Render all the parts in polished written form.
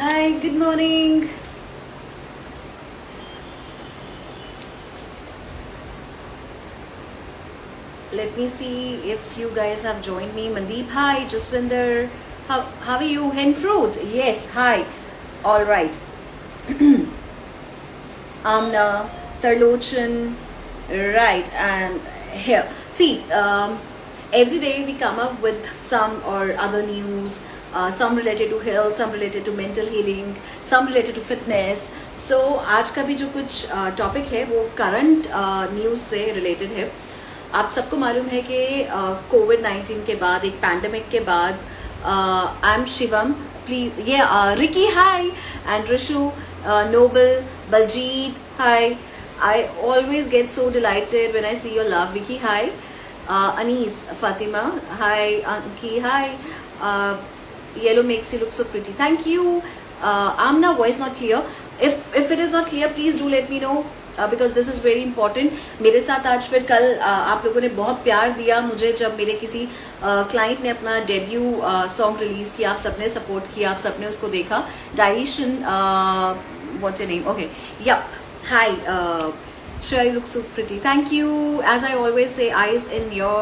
Hi, good morning. Let me see if you guys have joined me. Mandeep, hi. Jaswinder, how are you? Henfruit, yes, hi. All right. Amna, Tarlochan, right, and here. See, every day we come up with some or other news, some related to health, some related to mental healing, some related to fitness. So आज का भी जो कुछ topic है वो current news से related है. आप सबको मालूम है कि कोविड-19 के बाद, एक पैंडमिक के बाद, आई एम शिवम, प्लीज ये Ricky hi and Rishu, Noble, Baljeet hi. I always get so delighted when I see your love. Vicky, hi. Anis, Fatima, hi. Anki, hi. Yellow makes you look so pretty. Thank you. Amna, voice not clear. If it is not clear, please do let me know. Because this is very important. मेरे साथ आज फिर कल आप लोगों ने बहुत प्यार दिया मुझे जब मेरे किसी क्लाइंट ने अपना डेब्यू सॉन्ग रिलीज किया. आप सबने सपोर्ट किया, आप सबने उसको देखा. डाइशन, what's your name? Okay, yup. Hi, Shreya, you look so pretty. Thank you. As I always say, eyes in your,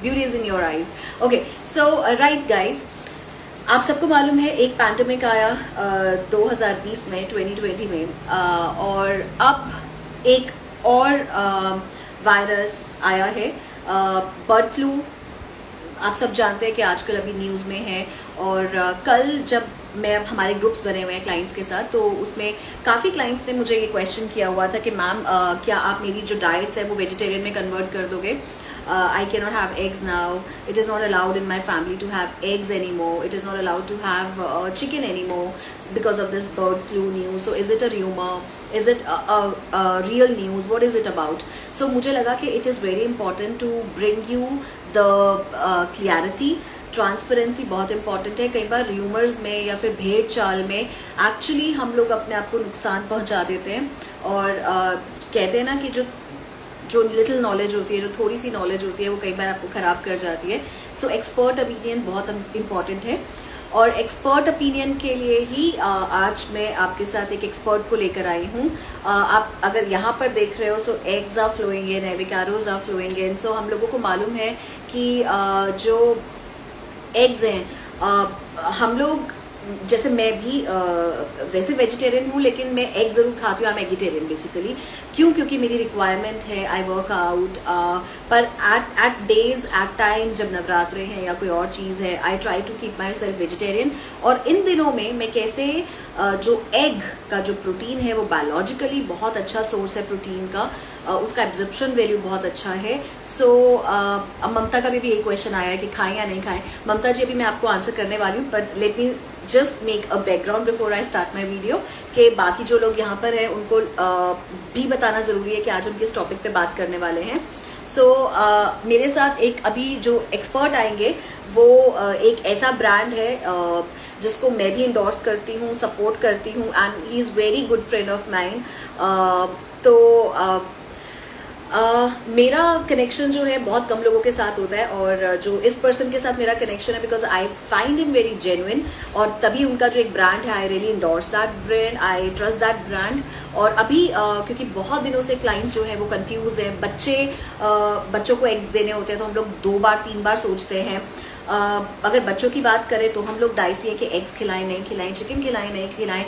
beauty is in your eyes. Okay, so right guys, आप सबको मालूम है एक पैंडमिक आया 2020 में, 2020 में, और अब एक और वायरस आया है, बर्ड फ्लू. आप सब जानते हैं कि आजकल अभी न्यूज़ में है. और कल जब मैं अब हमारे ग्रुप्स बने हुए हैं क्लाइंट्स के साथ, तो उसमें काफ़ी क्लाइंट्स ने मुझे ये क्वेश्चन किया हुआ था कि मैम क्या आप मेरी जो डाइट्स है वो वेजिटेरियन में कन्वर्ट कर दोगे? I cannot have eggs now. It is not allowed in my family to have eggs anymore. It is not allowed to have chicken anymore because of this bird flu news. So is it a rumor? Is it a real news? What is it about? So मुझे लगा कि it is very important to bring you the clarity. Transparency बहुत important है. कई बार rumours में या फिर भेड़ चाल में एक्चुअली हम लोग अपने आप को नुकसान पहुंचा देते हैं. और कहते हैं ना कि जो लिटिल नॉलेज होती है, जो थोड़ी सी नॉलेज होती है, वो कई बार आपको ख़राब कर जाती है. सो एक्सपर्ट ओपिनियन बहुत इम्पॉर्टेंट है. और एक्सपर्ट ओपिनियन के लिए ही आज मैं आपके साथ एक एक्सपर्ट को लेकर आई हूँ. आप अगर यहाँ पर देख रहे हो, so eggs are flowing in, avocados are flowing in. So हम लोगों को मालूम है कि जो एग्स हैं, हम लोग, जैसे मैं भी वैसे वेजिटेरियन हूँ लेकिन मैं एग ज़रूर खाती हूँ. I am eggetarian basically. क्यों? क्योंकि मेरी रिक्वायरमेंट है. आई वर्क आउट, पर एट डेज, एट टाइम्स, जब नवरात्रे हैं या कोई और चीज़ है, I try to keep myself vegetarian. और इन दिनों में मैं कैसे जो एग का जो प्रोटीन है वो बायोलॉजिकली बहुत अच्छा सोर्स है प्रोटीन का, उसका एब्जॉर्प्शन वैल्यू बहुत अच्छा है. सो अब ममता का भी यही क्वेश्चन आया है कि खाएं या नहीं खाएं. ममता जी, अभी मैं आपको आंसर करने वाली हूँ, but let me just make a background before I start my video, कि बाकी जो लोग यहाँ पर हैं उनको भी बताना ज़रूरी है कि आज हम किस टॉपिक पे बात करने वाले हैं. सो मेरे साथ एक अभी जो एक्सपर्ट आएंगे वो एक ऐसा ब्रांड है जिसको मैं भी इंडोर्स करती हूँ, सपोर्ट करती हूँ, and he is very good friend of mine. तो मेरा कनेक्शन जो है बहुत कम लोगों के साथ होता है, और जो इस पर्सन के साथ मेरा कनेक्शन है, because I find him very genuine, और तभी उनका जो एक ब्रांड है, I really endorse that brand, I trust that brand. और अभी क्योंकि बहुत दिनों से क्लाइंट्स जो है वो कंफ्यूज है. बच्चों को एग्स देने होते हैं तो हम लोग 2 बार 3 बार सोचते हैं. अगर बच्चों की बात करें तो हम लोग डाइसी है कि एग्स खिलाएं नहीं खिलाएं, चिकन खिलाएं नहीं खिलाएं.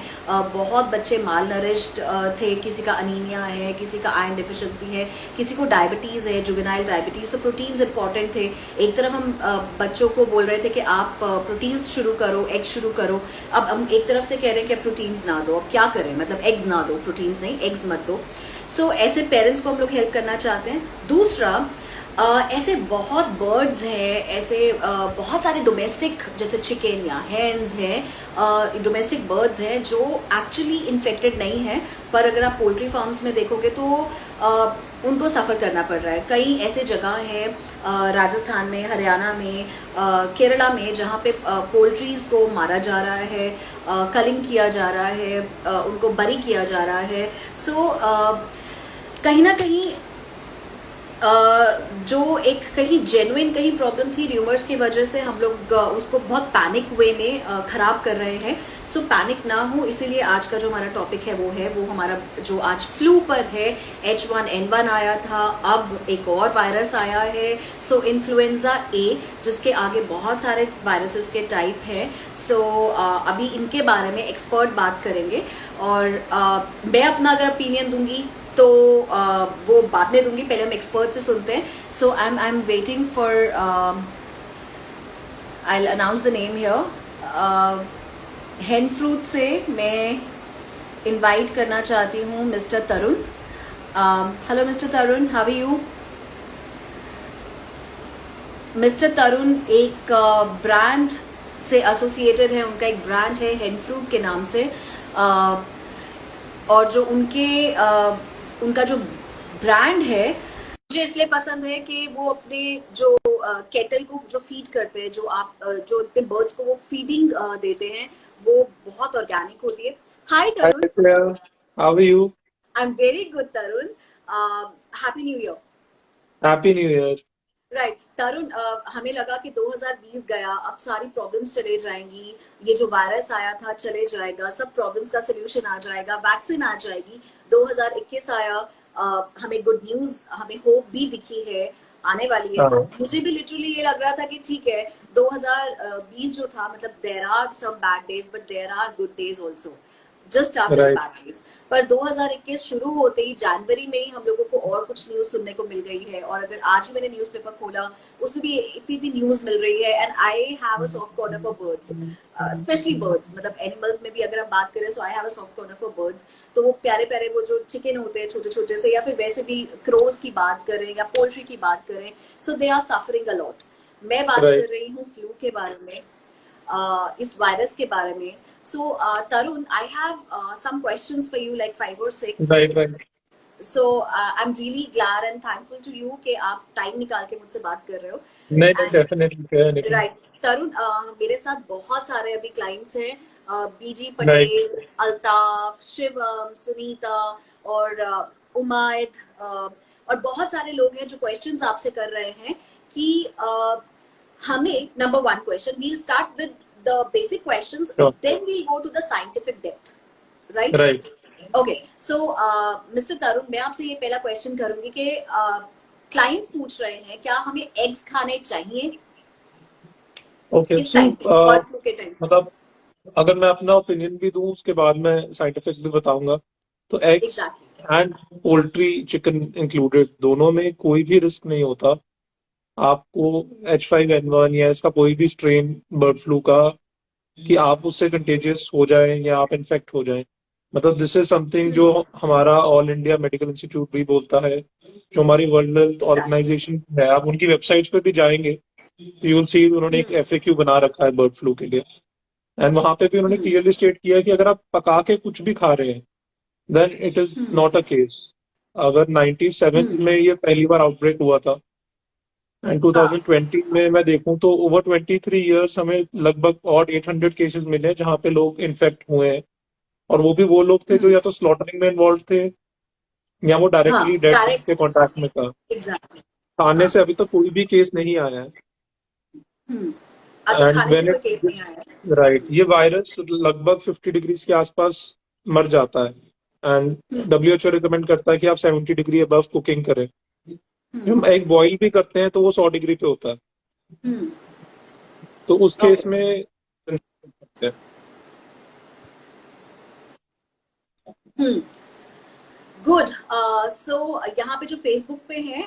बहुत बच्चे माल नरिश्ड थे, किसी का अनीमिया है, किसी का आयरन डिफिशिएंसी है, किसी को डायबिटीज़ है, जुवेनाइल डायबिटीज़. तो प्रोटीन्स इंपॉर्टेंट थे. एक तरफ हम बच्चों को बोल रहे थे कि आप प्रोटीन्स शुरू करो, एग्स शुरू करो. अब हम एक तरफ से कह रहे हैं कि प्रोटीन्स ना दो. अब क्या करें? मतलब एग्स ना दो, प्रोटीन्स नहीं, एग्स मत दो. सो ऐसे पेरेंट्स को हम लोग हेल्प करना चाहते हैं. दूसरा, ऐसे बहुत बर्ड्स हैं, ऐसे बहुत सारे डोमेस्टिक जैसे चिकन या हैंस हैं, डोमेस्टिक बर्ड्स हैं जो एक्चुअली इन्फेक्टेड नहीं हैं, पर अगर आप पोल्ट्री फार्म्स में देखोगे तो उनको सफ़र करना पड़ रहा है. कई ऐसे जगह हैं राजस्थान में, हरियाणा में, केरला में, जहाँ पे पोल्ट्रीज़ को मारा जा रहा है, कलिंग किया जा रहा है, उनको बरी किया जा रहा है. सो कहीं ना कहीं जो एक कहीं जेन्युइन कहीं प्रॉब्लम थी र्यूमर्स की वजह से हम लोग उसको बहुत पैनिक वे में खराब कर रहे हैं। सो पैनिक ना हो, इसीलिए आज का जो हमारा टॉपिक है वो हमारा जो आज फ्लू पर है। H1N1 आया था, अब एक और वायरस आया है, सो इन्फ्लुएंजा ए, जिसके आगे बहुत सारे वायरसेस के टाइप है। सो अभी इनके बारे में एक्सपर्ट बात करेंगे और मैं अपना अगर ओपिनियन दूंगी तो वो बाद में दूंगी, पहले हम एक्सपर्ट से सुनते हैं। So I am waiting for, I will announce the name here. Hen fruit से मैं इनवाइट करना चाहती हूँ mister Tarun. Hello mister Tarun, how are you? Mister Tarun एक ब्रांड से एसोसिएटेड है, उनका एक ब्रांड है हेन फ्रूट के नाम से। और जो उनका जो ब्रांड है मुझे इसलिए पसंद है कि वो अपने जो केटल को जो फीड करते हैं, जो अपने बर्ड्स को वो फीडिंग देते हैं, वो बहुत ऑर्गेनिक होती है। Hi Tarun, how are you? I am very good Tarun, happy new year. Happy new year. Right Tarun, हमें लगा कि 2020 गया, अब सारी प्रॉब्लम्स चले जाएंगी, ये जो वायरस आया था चले जाएगा, सब प्रॉब्लम्स का सोल्यूशन आ जाएगा, वैक्सीन आ जाएगी। 2021 आया, हमें गुड न्यूज, हमें होप भी दिखी है, आने वाली है। तो मुझे भी लिटरली ये लग रहा था कि ठीक है 2020 जो था, मतलब there are some bad days but there are good days also, just after right bad days. पर 2021 शुरू होते ही जनवरी में ही हम लोगों को और कुछ न्यूज सुनने को मिल गई है। और अगर आज मैंने न्यूज़पेपर खोला, उसमें भी इतनी न्यूज मिल रही है। And I have a soft corner for birds, specially birds, मतलब एनिमल्स में भी अगर हम बात करें, so I have a soft corner for birds. तो वो प्यारे प्यारे वो जो चिकन होते हैं छोटे छोटे से, या फिर वैसे भी क्रोज की बात करें या पोल्ट्री की बात करें, so they are suffering a lot. मैं बात कर राइट रही हूँ फ्लू के बारे में, इस वायरस के बारे में। So, Tarun, I have some questions for you, like 5 or 6. Right right So, I'm really glad and thankful to you कि आप टाइम निकाल के मुझसे बात कर रहे हो। नहीं नहीं, डेफिनेटली एनीथिंग। राइट तरुण, मेरे साथ बहुत सारे अभी क्लाइंट्स हैं, बीजी राइट पटेल, अल्ताफ, शिवम, सुनीता और उमायद, और बहुत सारे लोग हैं जो क्वेश्चंस आपसे कर रहे हैं कि हमें, number one question, we'll start with the basic questions, then we'll go to the scientific depth, right? Right okay, so mister Tarun, मैं आपसे ये पहला क्वेश्चन करूंगी कि क्लाइंट्स पूछ रहे हैं क्या हमें एग्स खाने चाहिए ओके। इस टाइम पे, बर्ड फ्लू के टाइम? मतलब अगर मैं अपना ओपिनियन भी दूं, उसके बाद मैं साइंटिफिक भी बताऊंगा। तो eggs exactly. And poultry, chicken included, दोनों में कोई भी रिस्क नहीं होता आपको H5N1 या इसका कोई भी स्ट्रेन बर्ड फ्लू का, कि आप उससे कंटेजियस हो जाएं या आप इन्फेक्ट हो जाएं। मतलब दिस इज समथिंग जो हमारा ऑल इंडिया मेडिकल इंस्टीट्यूट भी बोलता है, जो हमारी वर्ल्ड हेल्थ एग्जैक्टली। ऑर्गेनाइजेशन है। आप उनकी वेबसाइट्स पे भी जाएंगे तो यू विल सी, उन्होंने एक FAQ बना रखा है बर्ड फ्लू के लिए। एंड वहां पे भी उन्होंने क्लियरली स्टेट किया है कि अगर आप पका के कुछ भी खा रहे हैं, then it is not a case. अगर 97 में ये पहली बार आउटब्रेक हुआ था, एंड हाँ 2020 में मैं देखूं तो ओवर 23 ईयर्स हमें लगभग और 800 केसेस मिले हैं जहां पे लोग इन्फेक्ट हुए हैं। और वो भी वो लोग थे जो या तो स्लॉटरिंग में इन्वॉल्व थे, या वो हाँ, डायरेक्टली डेड के डायरेक्ट, कॉन्टैक्ट में था। एग्जैक्टली। खाने हाँ, से अभी तक कोई भी केस नहीं आया है। अच्छा, एंड खाने से व्हेन कोई इट, केस नहीं आया है। राइट, ये वायरस लगभग 50 डिग्रीज के आसपास मर जाता है। एंड WHO रिकमेंड करता है कि आप 70 डिग्री अबव कुकिंग करें। जब हम एग बॉईल भी करते हैं तो वो 100 डिग्री पे होता है। तो उस केस ओके। में गुड। सो यहाँ पे जो फेसबुक पे है,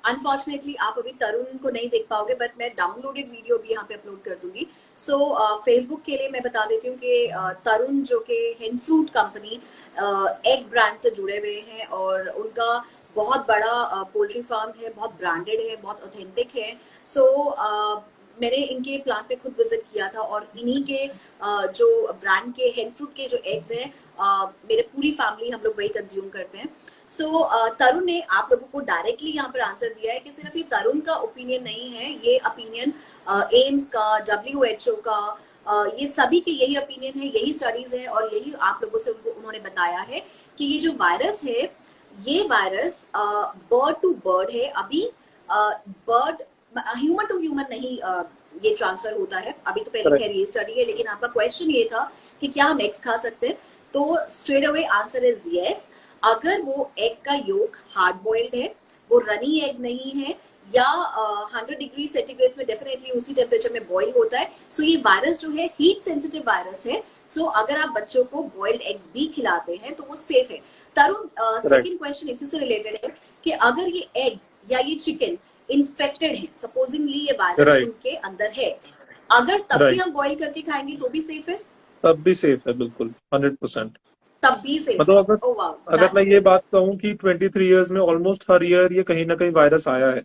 अनफॉर्चुनेटली आप अभी तरुण को नहीं देख पाओगे, बट मैं डाउनलोडेड वीडियो भी यहाँ पे अपलोड कर दूंगी। सो फेसबुक के लिए मैं बता देती हूँ कि तरुण जो कि हेन फ्रूट कंपनी एग ब्रांड से जुड़े हुए हैं, और उनका बहुत बड़ा पोल्ट्री फार्म है, बहुत ब्रांडेड है, बहुत ऑथेंटिक है। सो मैंने इनके प्लांट पे खुद विजिट किया था, और इन्हीं के जो ब्रांड के हेन फ्रूट के जो एग्स हैं, मेरे पूरी फैमिली हम लोग वही कंज्यूम करते हैं। सो तरुण ने आप लोगों को डायरेक्टली यहाँ पर आंसर दिया है कि सिर्फ ये तरुण का ओपिनियन नहीं है, ये ओपिनियन एम्स का, WHO का, ये सभी के यही ओपिनियन है, यही स्टडीज है, और यही आप लोगों से उन्होंने बताया है कि ये जो वायरस है ये वायरस बर्ड टू बर्ड है अभी, बर्ड ह्यूमन टू ह्यूमन नहीं ये ट्रांसफर होता है अभी। तो पहले खैर ये स्टडी है, लेकिन आपका क्वेश्चन ये था कि क्या हम एग्स खा सकते हैं, तो straight away answer is yes. अगर वो एग का योक हार्ड बॉइल्ड है, वो रनी एग नहीं है, या 100 डिग्री सेंटीग्रेड में डेफिनेटली उसी टेम्परेचर में बॉईल होता है। सो ये वायरस जो है हीट सेंसिटिव वायरस है। सो अगर आप बच्चों को बॉइल्ड एग्स भी खिलाते हैं तो वो सेफ है। तरुण, सेकंड क्वेश्चन इसी से रिलेटेड है कि अगर ये एग्स या ये चिकन इन्फेक्टेड है, सपोजिंगली ये वायरस उनके अंदर है, अगर तब भी हम बॉईल करके खाएंगे तो भी सेफ है? तब भी सेफ है, बिल्कुल 100%। तब भी सेफ मतलब है? अगर मैं ये बात कहूँ कि 23 इयर्स में ऑलमोस्ट हर ईयर ये कहीं ना कहीं वायरस आया है,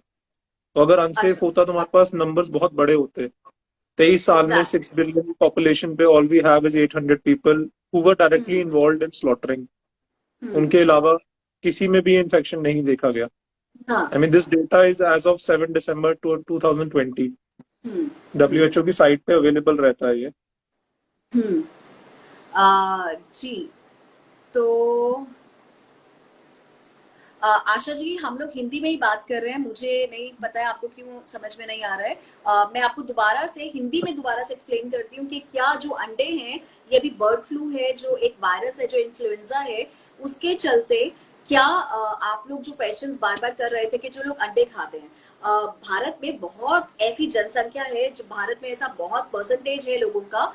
तो अगर अनसेफ होता तो हमारे पास नंबर्स बहुत बड़े होते। 23 साल में 6 बिलियन पॉपुलेशन पे all we have is 800 people who were directly involved in slaughtering. उनके अलावा किसी में भी इन्फेक्शन नहीं देखा गया। I mean this data is as of 7 December 2020। WHO की साइट पे अवेलेबल रहता है ये। जी, तो आशा जी, हम लोग हिंदी में ही बात कर रहे हैं, मुझे नहीं पता है आपको क्यों समझ में नहीं आ रहा है। मैं आपको दोबारा से हिंदी में दोबारा से एक्सप्लेन करती हूँ कि क्या जो अंडे हैं ये भी बर्ड फ्लू है, जो एक वायरस है, जो इन्फ्लुएंजा है, उसके चलते क्या आप लोग जो क्वेश्चंस बार बार कर रहे थे कि जो लोग अंडे खाते हैं, भारत में बहुत ऐसी जनसंख्या है, जो भारत में ऐसा बहुत परसेंटेज है लोगों का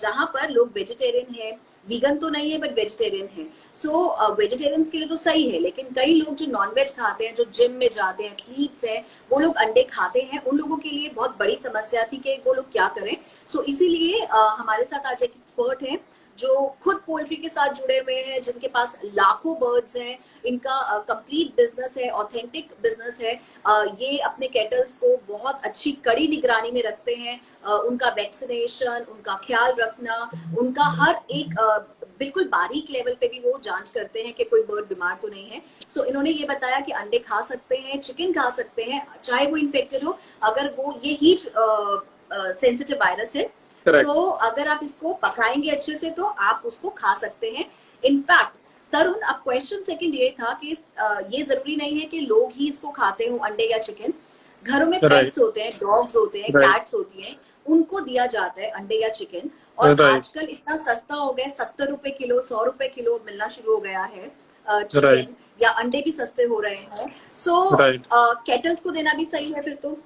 जहां पर लोग वेजिटेरियन है, वीगन तो नहीं है बट वेजिटेरियन है। सो वेजिटेरियंस के लिए तो सही है, लेकिन कई लोग जो नॉनवेज खाते हैं, जो जिम में जाते हैं, एथलीट्स हैं, वो लोग अंडे खाते हैं, उन लोगों के लिए बहुत बड़ी समस्या थी कि वो लोग क्या करें। सो इसीलिए हमारे साथ आज एक एक्सपर्ट है जो खुद पोल्ट्री के साथ जुड़े हुए हैं, जिनके पास लाखों बर्ड्स हैं, इनका कंप्लीट बिजनेस है, ऑथेंटिक बिजनेस है। ये अपने कैटल्स को बहुत अच्छी कड़ी निगरानी में रखते हैं, उनका वैक्सीनेशन, उनका ख्याल रखना, उनका हर एक बिल्कुल बारीक लेवल पे भी वो जांच करते हैं कि कोई बर्ड बीमार तो नहीं है। सो इन्होंने ये बताया कि अंडे खा सकते हैं, चिकन खा सकते हैं, चाहे वो इन्फेक्टेड हो, अगर वो ये हीट सेंसिटिव वायरस है। सो अगर आप इसको पकाएंगे अच्छे से तो आप उसको खा सकते हैं। इनफैक्ट तरुण, अब क्वेश्चन सेकंड ये था कि ये जरूरी नहीं है कि लोग ही इसको खाते हो अंडे या चिकन। घरों में पेट्स होते हैं, डॉग्स होते हैं, कैट्स होती हैं, उनको दिया जाता है अंडे या चिकन। और आजकल इतना सस्ता हो गया, 70 रुपए किलो, 100 रुपए किलो मिलना शुरू हो गया है चिकन, या अंडे भी सस्ते हो रहे हैं। सो कैटल्स को देना भी सही है फिर तो?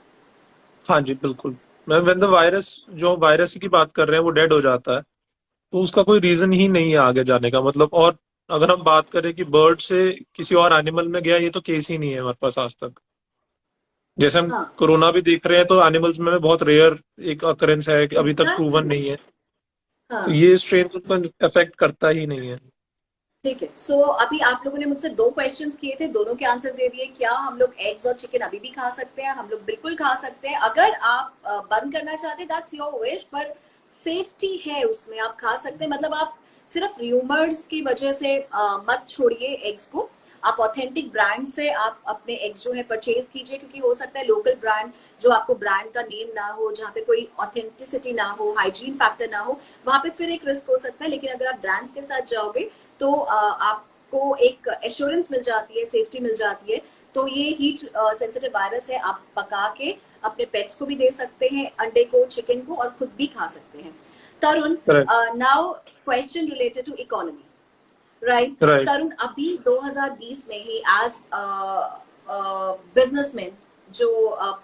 हाँ जी, बिल्कुल। व्हेन द वायरस, जो वायरस की बात कर रहे हैं, वो डेड हो जाता है, तो उसका कोई रीजन ही नहीं है आगे जाने का। मतलब, और अगर हम बात करें कि बर्ड से किसी और एनिमल में गया, ये तो केस ही नहीं है हमारे पास आज तक। जैसे हम कोरोना भी देख रहे हैं, तो एनिमल्स में बहुत रेयर एक अकरेंस है कि अभी तक प्रूवन नहीं है। तो ये स्ट्रेन को अफेक्ट करता ही नहीं है। ठीक है। सो अभी आप लोगों ने मुझसे 2 क्वेश्चंस किए थे, दोनों के आंसर दे दिए। क्या हम लोग एग्स और चिकन अभी भी खा सकते हैं? हम लोग बिल्कुल खा सकते हैं। अगर आप बंद करना चाहते हैं, दैट्स योर विश, पर सेफ्टी है उसमें, आप खा सकते हैं। मतलब आप सिर्फ र्यूमर्स की वजह से मत छोड़िए एग्स को। आप ऑथेंटिक ब्रांड से आप अपने एग्स जो है परचेज कीजिए, क्योंकि हो सकता है लोकल ब्रांड, जो आपको ब्रांड का नेम ना हो, जहाँ पे कोई ऑथेंटिसिटी ना हो, हाइजीन फैक्टर ना हो, वहां पे फिर एक रिस्क हो सकता है। लेकिन अगर आप ब्रांड्स के साथ जाओगे तो आपको एक एश्योरेंस मिल जाती है, सेफ्टी मिल जाती है। तो ये हीट सेंसिटिव वायरस है, आप पका के अपने पेट्स को भी दे सकते हैं, अंडे को, चिकन को, और खुद भी खा सकते हैं। Tarun, now question related to economy, right? Tarun, अभी 2020 में ही एज बिजनेसमैन जो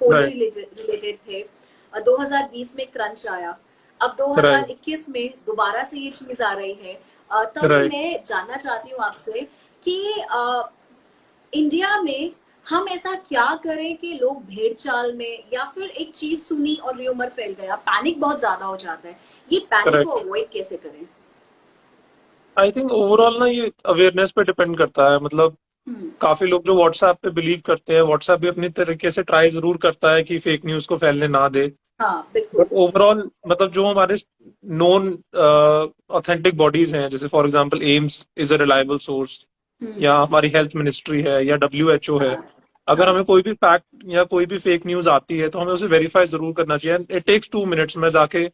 पोल्ट्री रिलेटेड थे, 2020 में क्रंच आया, अब 2021 में दोबारा से ये चीज आ रही है। तब मैं जानना चाहती हूँ आपसे कि इंडिया में हम ऐसा क्या करें कि लोग भेड़ चाल में, या फिर एक चीज सुनी और र्यूमर फैल गया, पैनिक बहुत ज्यादा हो जाता है, ये पैनिक को अवॉइड कैसे करें? आई थिंक ओवरऑल ना ये अवेयरनेस पे डिपेंड करता है। मतलब काफी लोग जो व्हाट्सएप पे बिलीव करते हैं, व्हाट्सएप भी अपनी तरीके से ट्राई जरूर करता है कि फेक न्यूज को फैलने ना दे। बट ओवरऑल मतलब जो हमारे नोन ऑथेंटिक बॉडीज हैं, जैसे for example AIIMS is a reliable source, या हमारी हेल्थ मिनिस्ट्री है, या WHO है, अगर हमें कोई भी फैक्ट या कोई भी फेक न्यूज आती है तो हमें उसे वेरीफाई जरूर करना चाहिए। इट टेक्स 2 मिनट्स में जाके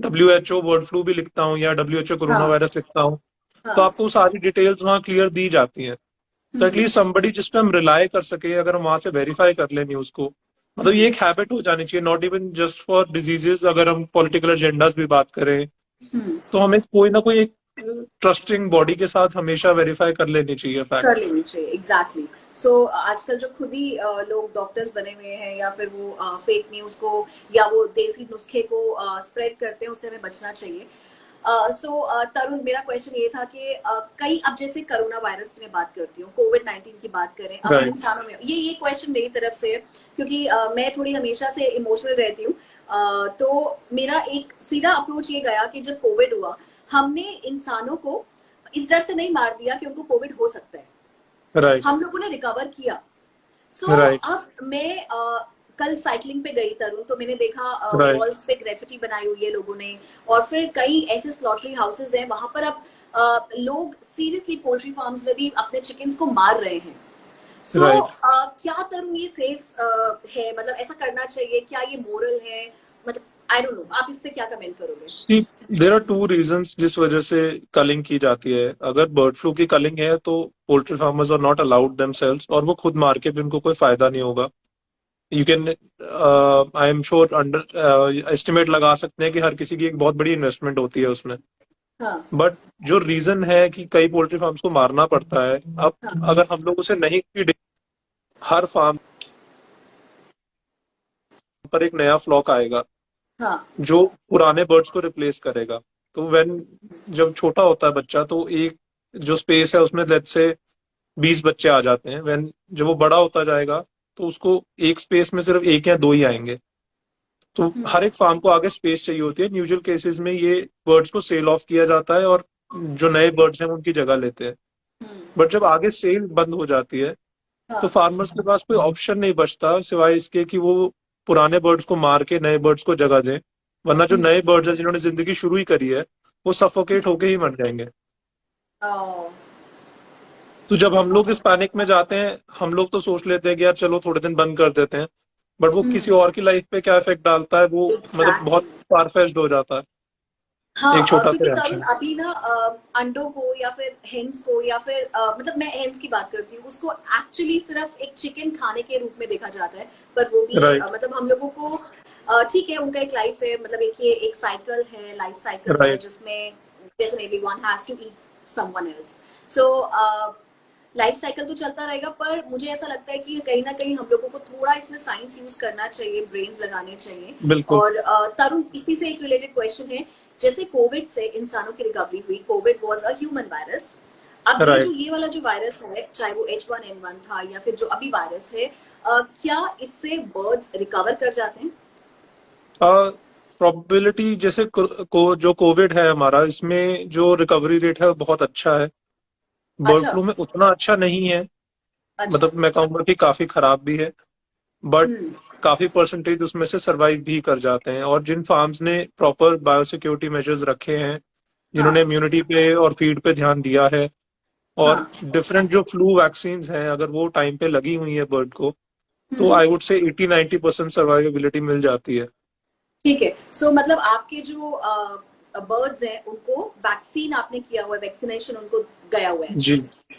WHO बर्ड फ्लू भी लिखता हूँ या WHO कोरोना वायरस लिखता हूँ, तो आपको सारी डिटेल्स वहाँ क्लियर दी जाती हैं। तो एटलीस्ट समबडी जिस पे हम रिलाय कर सके, अगर हम वहां से वेरीफाई कर लें न्यूज को, मतलब ये एक हैबिट हो जानी चाहिए, not even just for diseases. अगर हम पॉलिटिकल एजेंडाज भी बात करें हम्म। तो हमें कोई ना कोई एक ट्रस्टिंग बॉडी के साथ हमेशा वेरीफाई कर लेनी चाहिए कर फैक्ट। लेनी चाहिए, एग्जैक्टली। सो आजकल जो खुद ही लोग डॉक्टर्स बने हुए हैं या फिर वो फेक न्यूज को या वो देसी नुस्खे को स्प्रेड करते हैं, उससे हमें बचना चाहिए। सो तरुण, मेरा क्वेश्चन ये था कि कई, अब जैसे कोरोना वायरस की मैं बात करती हूँ, कोविड-19 की बात करें, अब हम राइट। इंसानों में ये क्वेश्चन मेरी तरफ से है, क्योंकि मैं थोड़ी हमेशा से इमोशनल रहती हूँ। तो मेरा एक सीधा अप्रोच ये गया कि जब कोविड हुआ, हमने इंसानों को इस डर से नहीं मार दिया कि उनको कोविड हो सकता है, राइट। हम लोगों ने रिकवर किया। सो राइट। अब मैं कल साइकिलिंग पे गई तरुण, तो मैंने देखा राइट। वॉल्स पे ग्रेफिटी बनाई हुई है लोगों ने, और फिर कई ऐसे स्लॉटरी हाउसेज हैं वहां पर अब लोग सीरियसली पोल्ट्री फार्म्स में भी अपने चिकन्स को मार रहे हैं। सो राइट। क्या तरुण ये सेफ है, मतलब ऐसा करना चाहिए क्या, ये मोरल है, मतलब आई डोंट नो, आप इस पे क्या कमेंट करोगे? देर आर टू रीजंस जिस वजह से कलिंग की जाती है। अगर बर्ड फ्लू की कलिंग है तो poultry farmers are not allowed themselves, और वो खुद मार के भी उनको कोई फायदा नहीं होगा। You can, I am sure, under estimate लगा सकते हैं कि हर किसी की एक बहुत बड़ी इन्वेस्टमेंट होती है उसमें। हाँ। बट जो रीजन है कि कई पोल्ट्री फार्म्स को मारना पड़ता है, अब हाँ। अगर हम लोग उसे नहीं feed, हर फार्म पर एक नया फ्लॉक आएगा हाँ। जो पुराने बर्ड्स को रिप्लेस करेगा। तो व्हेन, जब छोटा होता है बच्चा, तो एक जो स्पेस है उसमें लेट्स से 20 बच्चे आ जाते हैं। व्हेन जब वो बड़ा होता जाएगा तो उसको एक स्पेस में सिर्फ एक या दो ही आएंगे। तो हम्म। हर एक फार्म को आगे स्पेस चाहिए होती है। यूजुअल केसेस में ये बर्ड्स को सेल ऑफ किया जाता है और जो नए बर्ड्स हैं वो उनकी जगह लेते हैं। हम्म। बट जब आगे सेल बंद हो जाती है तो हाँ। फार्मर्स के पास कोई ऑप्शन नहीं बचता सिवाय इसके कि वो पुराने बर्ड्स को मार के नए बर्ड्स को जगह दें। वरना जो नए बर्ड्स हैं जिन्होंने जिंदगी शुरू ही करी है, वो सफोकेट होके ही मर जाएंगे। ओ, तो जब हम लोग इस पैनिक में जाते हैं, हम लोग तो सोच लेते हैं कि यार चलो थोड़े दिन बंद कर देते हैं, बट वो किसी और की लाइफ पे क्या इफेक्ट डालता है, वो मतलब बहुत एग्जैक्टली। फारफेच्ड हो जाता है हाँ, एक छोटा सा क्योंकि तरुण रिएक्शन। अभी ना अंडों को या फिर हेन्स को या फिर मतलब मैं हेन्स की बात करती हूँ, उसको एक्चुअली सिर्फ एक चिकन खाने के रूप में देखा जाता है। पर वो भी राइट। मतलब हम लोगों को ठीक है, उनका एक लाइफ है, मतलब एक ये एक साइकिल है, लाइफ साइकिल है, राइट। जिसमें definitely one has to eat someone else. So life cycle तो चलता रहेगा, पर मुझे ऐसा लगता है कि कहीं ना कहीं हम लोगों को थोड़ा इसमें साइंस यूज करना चाहिए, ब्रेन्स लगाने चाहिए। बिल्कुल। और तरुण, इसी से एक रिलेटेड क्वेश्चन है, जैसे कोविड से इंसानों की रिकवरी हुई, Covid was a human virus. अब राइट। ये वाला जो वायरस है, चाहे वो H1N1 था या फिर जो अभी वायरस है, क्या इससे बर्ड्स रिकवर कर जाते हैं? प्रोबेबिलिटी जैसे जो कोविड है हमारा, इसमें जो रिकवरी रेट है वो बहुत अच्छा है। बर्ड अच्छा। फ्लू में उतना अच्छा नहीं है, अच्छा। मतलब मैं कहूंगा कि काफी खराब भी है। बट हम्म। काफी परसेंटेज उसमें से सरवाइव भी कर जाते हैं। और जिन फार्म्स ने प्रॉपर बायोसिक्योरिटी मेजर्स रखे हैं, जिन्होंने हाँ। इम्यूनिटी पे और फीड पे ध्यान दिया है, और हाँ। डिफरेंट जो फ्लू वैक्सीन हैं अगर वो टाइम पे लगी हुई है बर्ड को, तो हम्म। आई वुड से 80-90% सर्वाइवेबिलिटी मिल जाती है। ठीक है। सो मतलब आपके जो बर्ड्स हैं उनको वैक्सीन आपने किया हुआ है, वैक्सीनेशन उनको गया हुआ है अच्छे जी। से।